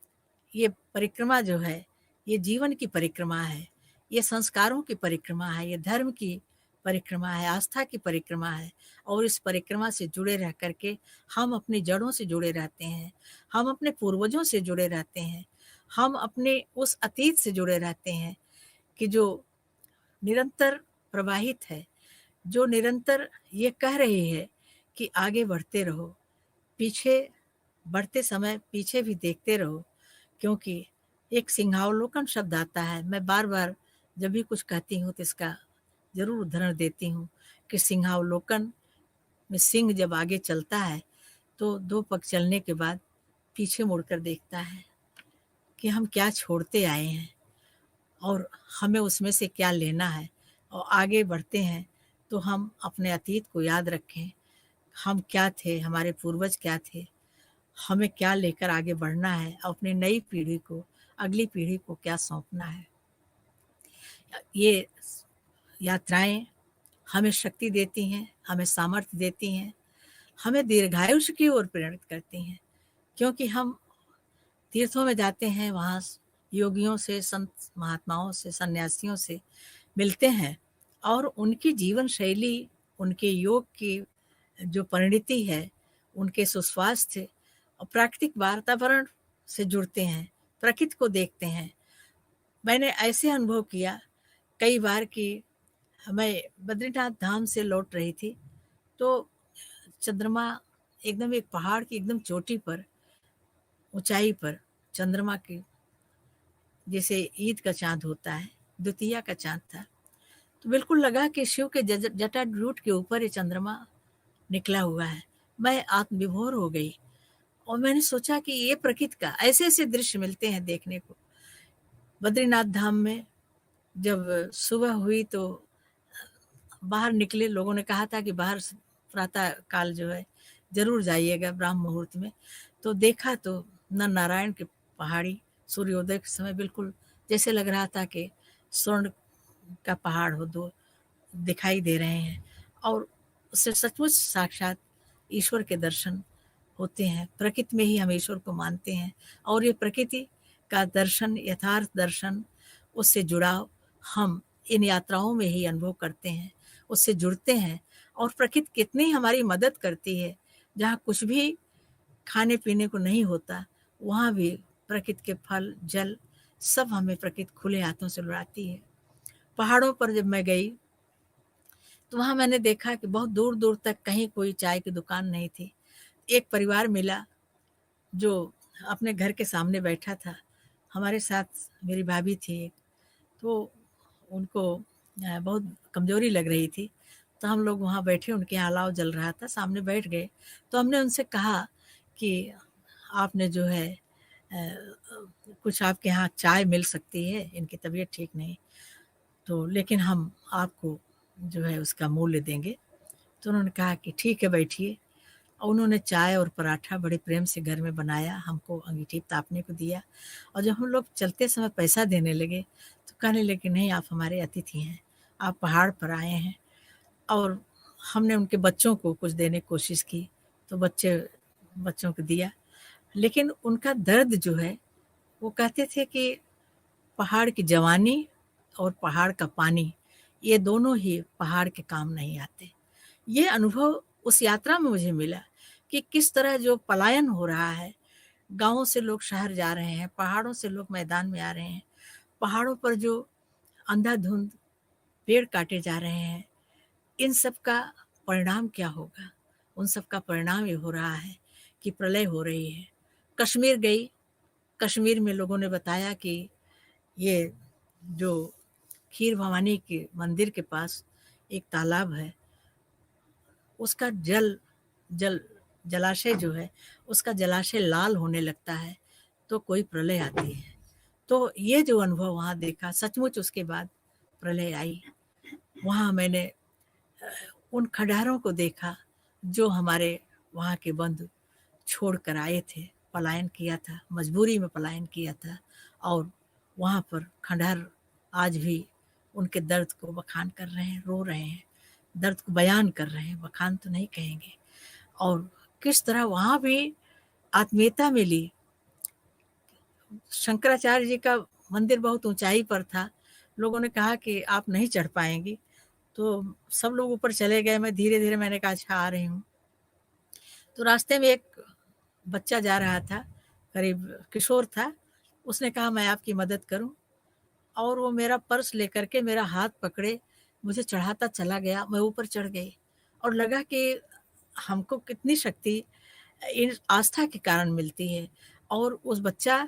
ये परिक्रमा जो है, ये जीवन की परिक्रमा है, ये संस्कारों की परिक्रमा है, ये धर्म की परिक्रमा है, आस्था की परिक्रमा है। और इस परिक्रमा से जुड़े रह कर के हम अपनी जड़ों से जुड़े रहते हैं, हम अपने पूर्वजों से जुड़े रहते हैं, हम अपने उस अतीत से जुड़े रहते हैं कि जो निरंतर प्रवाहित है, जो निरंतर ये कह रही है कि आगे बढ़ते रहो, पीछे बढ़ते समय पीछे भी देखते रहो। क्योंकि एक सिंहावलोकन शब्द आता है, मैं बार-बार जब भी कुछ कहती हूँ तो इसका ज़रूर उदाहरण देती हूँ कि सिंहावलोकन में सिंह जब आगे चलता है, तो 2 पग चलने के बाद पीछे मुड़कर देखता है कि हम क्या छोड़ते आए हैं और हमें उसमें से क्या लेना है। और आगे बढ़ते हैं तो हम अपने अतीत को याद रखें, हम क्या थे, हमारे पूर्वज क्या थे, हमें क्या लेकर आगे बढ़ना है और अपनी नई पीढ़ी को, अगली पीढ़ी को क्या सौंपना है। ये यात्राएं हमें शक्ति देती हैं, हमें सामर्थ्य देती हैं, हमें दीर्घायुष्य की ओर प्रेरित करती हैं, क्योंकि हम तीर्थों में जाते हैं, वहाँ योगियों से, संत महात्माओं से, सन्यासियों से मिलते हैं और उनकी जीवन शैली, उनके योग की जो परिणति है, उनके सुस्वास्थ्य और प्राकृतिक वातावरण से जुड़ते हैं, प्रकृति को देखते हैं। मैंने ऐसे अनुभव किया कई बार कि मैं बद्रीनाथ धाम से लौट रही थी, तो चंद्रमा एकदम एक पहाड़ की एकदम चोटी पर, ऊंचाई पर चंद्रमा की, जैसे ईद का चांद होता है, द्वितीया का चांद था, तो बिल्कुल लगा कि शिव के जटाजूट के ऊपर ये चंद्रमा निकला हुआ है। मैं आत्मविभोर हो गई और मैंने सोचा कि ये प्रकृति का ऐसे ऐसे दृश्य मिलते हैं देखने को। बद्रीनाथ धाम में जब सुबह हुई तो बाहर निकले, लोगों ने कहा था कि बाहर प्रातः काल जो है जरूर जाइएगा ब्राह्म मुहूर्त में। तो देखा तो न नारायण की पहाड़ी सूर्योदय के समय बिल्कुल जैसे लग रहा था कि स्वर्ण का पहाड़ हो, दो दिखाई दे रहे हैं और उससे सचमुच साक्षात ईश्वर के दर्शन होते हैं। प्रकृति में ही हम ईश्वर को मानते हैं और ये प्रकृति का दर्शन, यथार्थ दर्शन, उससे जुड़ाव हम इन यात्राओं में ही अनुभव करते हैं, उससे जुड़ते हैं। और प्रकृति कितनी हमारी मदद करती है, जहाँ कुछ भी खाने पीने को नहीं होता, वहाँ भी प्रकृति के फल, जल सब हमें प्रकृति खुले हाथों से लुटाती है। पहाड़ों पर जब मैं गई तो वहाँ मैंने देखा कि बहुत दूर दूर तक कहीं कोई चाय की दुकान नहीं थी। एक परिवार मिला जो अपने घर के सामने बैठा था, हमारे साथ मेरी भाभी थी एक, तो उनको बहुत कमजोरी लग रही थी, तो हम लोग वहाँ बैठे, उनके यहाँ अलाव जल रहा था, सामने बैठ गए। तो हमने उनसे कहा कि आपने जो है कुछ आपके यहाँ चाय मिल सकती है, इनकी तबीयत ठीक नहीं, तो लेकिन हम आपको जो है उसका मूल्य देंगे। तो उन्होंने कहा कि ठीक है बैठिए, और उन्होंने चाय और पराठा बड़े प्रेम से घर में बनाया, हमको अंगीठी तापने को दिया। और जब हम लोग चलते समय पैसा देने लगे तो कहने लगे कि नहीं, आप हमारे अतिथि हैं, आप पहाड़ पर आए हैं। और हमने उनके बच्चों को कुछ देने की कोशिश की, तो बच्चों को दिया। लेकिन उनका दर्द जो है, वो कहते थे कि पहाड़ की जवानी और पहाड़ का पानी, ये दोनों ही पहाड़ के काम नहीं आते। ये अनुभव उस यात्रा में मुझे मिला कि किस तरह जो पलायन हो रहा है, गाँवों से लोग शहर जा रहे हैं, पहाड़ों से लोग मैदान में आ रहे हैं, पहाड़ों पर जो अंधाधुंध पेड़ काटे जा रहे हैं, इन सब का परिणाम क्या होगा? उन सब का परिणाम ये हो रहा है कि प्रलय हो रही है। कश्मीर गई, कश्मीर में लोगों ने बताया कि ये जो खीर भवानी के मंदिर के पास एक तालाब है, उसका जल जलाशय जो है, उसका जलाशय लाल होने लगता है तो कोई प्रलय आती है। तो ये जो अनुभव वहाँ देखा, सचमुच उसके बाद प्रलय आई। वहाँ मैंने उन खंडहरों को देखा जो हमारे वहाँ के बंधु छोड़ कर आए थे, पलायन किया था, मजबूरी में पलायन किया था। और वहाँ पर खंडहर आज भी उनके दर्द को बखान कर रहे हैं, रो रहे हैं, दर्द को बयान कर रहे हैं, बखान तो नहीं कहेंगे। और किस तरह वहाँ भी आत्मीयता मिली। शंकराचार्य जी का मंदिर बहुत ऊंचाई पर था, लोगों ने कहा कि आप नहीं चढ़ पाएंगी, तो सब लोग ऊपर चले गए। मैं धीरे धीरे, मैंने कहा अच्छा आ रही हूँ। तो रास्ते में एक बच्चा जा रहा था, करीब किशोर था, उसने कहा मैं आपकी मदद करूं, और वो मेरा पर्स लेकर के मेरा हाथ पकड़े मुझे चढ़ाता चला गया। मैं ऊपर चढ़ गई और लगा कि हमको कितनी शक्ति इन आस्था के कारण मिलती है। और उस बच्चा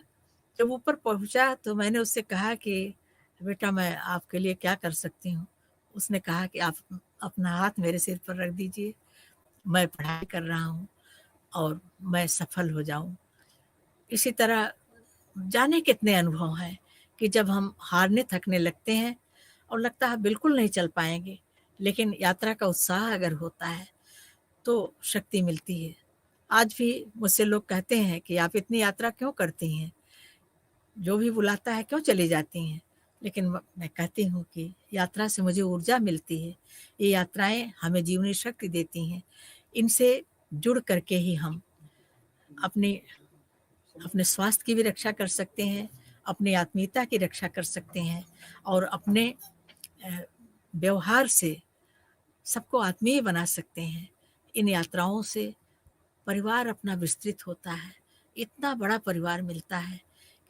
जब ऊपर पहुंचा तो मैंने उससे कहा कि बेटा मैं आपके लिए क्या कर सकती हूँ। उसने कहा कि आप अपना हाथ मेरे सिर पर रख दीजिए, मैं पढ़ाई कर रहा हूँ और मैं सफल हो जाऊं। इसी तरह जाने कितने अनुभव हैं कि जब हम हारने थकने लगते हैं और लगता है बिल्कुल नहीं चल पाएंगे, लेकिन यात्रा का उत्साह अगर होता है तो शक्ति मिलती है। आज भी मुझसे लोग कहते हैं कि आप इतनी यात्रा क्यों करती हैं, जो भी बुलाता है क्यों चली जाती हैं। लेकिन मैं कहती हूँ कि यात्रा से मुझे ऊर्जा मिलती है। ये यात्राएँ हमें जीवनी शक्ति देती हैं। इनसे जुड़ कर के ही हम अपनी अपने स्वास्थ्य की भी रक्षा कर सकते हैं, अपनी आत्मीयता की रक्षा कर सकते हैं और अपने व्यवहार से सबको आत्मीय बना सकते हैं। इन यात्राओं से परिवार अपना विस्तृत होता है। इतना बड़ा परिवार मिलता है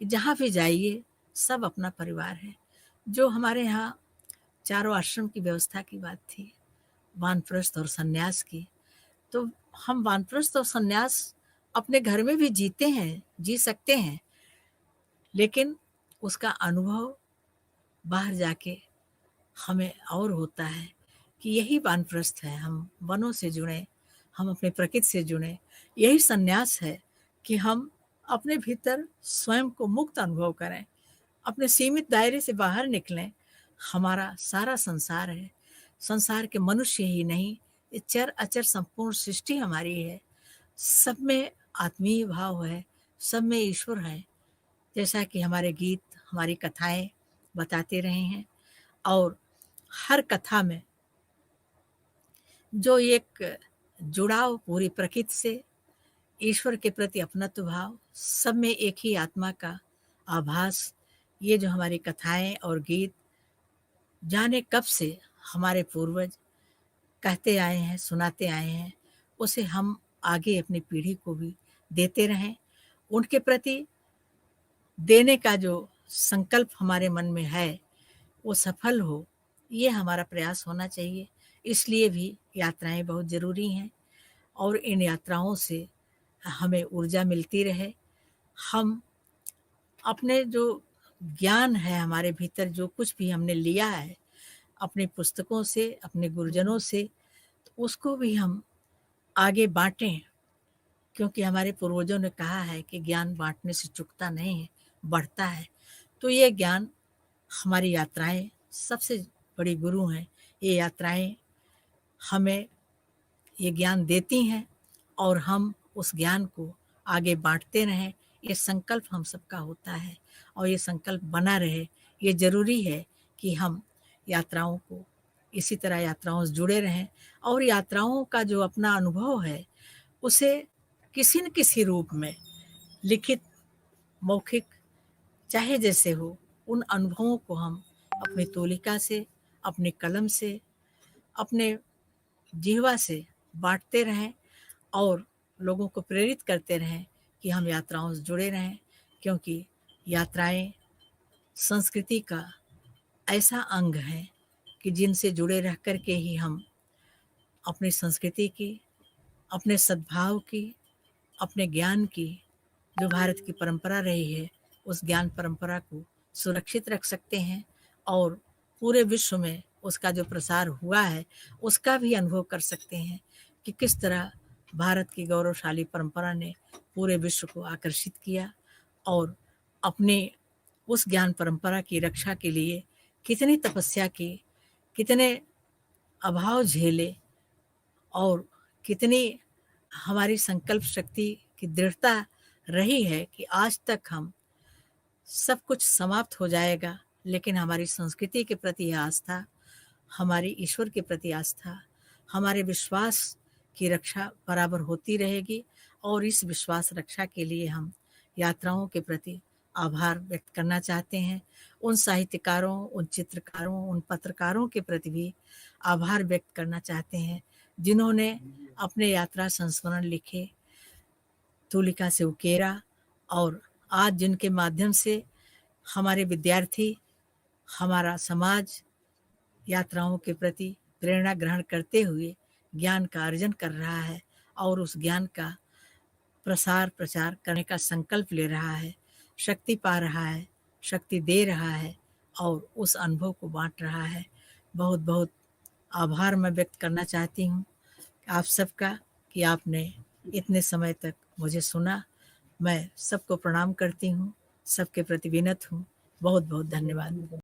कि जहाँ भी जाइए सब अपना परिवार है। जो हमारे यहाँ चारों आश्रम की व्यवस्था की बात थी, वानप्रस्थ और सन्यास की, तो हम वानप्रस्थ और सन्यास अपने घर में भी जीते हैं, जी सकते हैं, लेकिन उसका अनुभव बाहर जाके हमें और होता है कि यही वानप्रस्थ है, हम वनों से जुड़ें, हम अपने प्रकृति से जुड़ें। यही सन्यास है कि हम अपने भीतर स्वयं को मुक्त अनुभव करें, अपने सीमित दायरे से बाहर निकलें। हमारा सारा संसार है, संसार के मनुष्य ही नहीं, ये चर अचर संपूर्ण सृष्टि हमारी है। सब में आत्मीय भाव है, सब में ईश्वर है, जैसा कि हमारे गीत, हमारी कथाएं बताते रहे हैं। और हर कथा में जो एक जुड़ाव पूरी प्रकृति से, ईश्वर के प्रति अपनत्व भाव, सब में एक ही आत्मा का आभास, ये जो हमारी कथाएं और गीत जाने कब से हमारे पूर्वज कहते आए हैं, सुनाते आए हैं, उसे हम आगे अपनी पीढ़ी को भी देते रहें। उनके प्रति देने का जो संकल्प हमारे मन में है वो सफल हो, ये हमारा प्रयास होना चाहिए। इसलिए भी यात्राएं बहुत ज़रूरी हैं और इन यात्राओं से हमें ऊर्जा मिलती रहे। हम अपने जो ज्ञान है हमारे भीतर, जो कुछ भी हमने लिया है अपनी पुस्तकों से, अपने गुरुजनों से, तो उसको भी हम आगे बाँटें, क्योंकि हमारे पूर्वजों ने कहा है कि ज्ञान बाँटने से चुकता नहीं है, बढ़ता है। तो ये ज्ञान, हमारी यात्राएं सबसे बड़ी गुरु हैं। ये यात्राएं हमें ये ज्ञान देती हैं और हम उस ज्ञान को आगे बाँटते रहें, ये संकल्प हम सबका होता है और ये संकल्प बना रहे। ये ज़रूरी है कि हम यात्राओं को इसी तरह यात्राओं से जुड़े रहें और यात्राओं का जो अपना अनुभव है उसे किसी न किसी रूप में, लिखित, मौखिक, चाहे जैसे हो, उन अनुभवों को हम अपनी तूलिका से, अपनी कलम से, अपने जिह्वा से बाँटते रहें और लोगों को प्रेरित करते रहें कि हम यात्राओं से जुड़े रहें, क्योंकि यात्राएं संस्कृति का ऐसा अंग है कि जिनसे जुड़े रह कर के ही हम अपनी संस्कृति की, अपने सद्भाव की, अपने ज्ञान की, जो भारत की परंपरा रही है, उस ज्ञान परंपरा को सुरक्षित रख सकते हैं और पूरे विश्व में उसका जो प्रसार हुआ है उसका भी अनुभव कर सकते हैं कि किस तरह भारत की गौरवशाली परंपरा ने पूरे विश्व को आकर्षित किया और अपने उस ज्ञान परंपरा की रक्षा के लिए कितनी तपस्या की, कितने अभाव झेले और कितनी हमारी संकल्प शक्ति की दृढ़ता रही है कि आज तक हम सब कुछ समाप्त हो जाएगा, लेकिन हमारी संस्कृति के प्रति आस्था, हमारी ईश्वर के प्रति आस्था, हमारे विश्वास की रक्षा बराबर होती रहेगी। और इस विश्वास रक्षा के लिए हम यात्राओं के प्रति आभार व्यक्त करना चाहते हैं। उन साहित्यकारों, उन चित्रकारों, उन पत्रकारों के प्रति भी आभार व्यक्त करना चाहते हैं जिन्होंने अपने यात्रा संस्मरण लिखे, तूलिका से उकेरा और आज जिनके माध्यम से हमारे विद्यार्थी, हमारा समाज यात्राओं के प्रति प्रेरणा ग्रहण करते हुए ज्ञान का अर्जन कर रहा है और उस ज्ञान का प्रसार प्रचार करने का संकल्प ले रहा है, शक्ति पा रहा है, शक्ति दे रहा है और उस अनुभव को बांट रहा है। बहुत बहुत आभार मैं व्यक्त करना चाहती हूँ आप सबका कि आपने इतने समय तक मुझे सुना। मैं सबको प्रणाम करती हूँ, सबके प्रति विनत हूँ। बहुत बहुत धन्यवाद।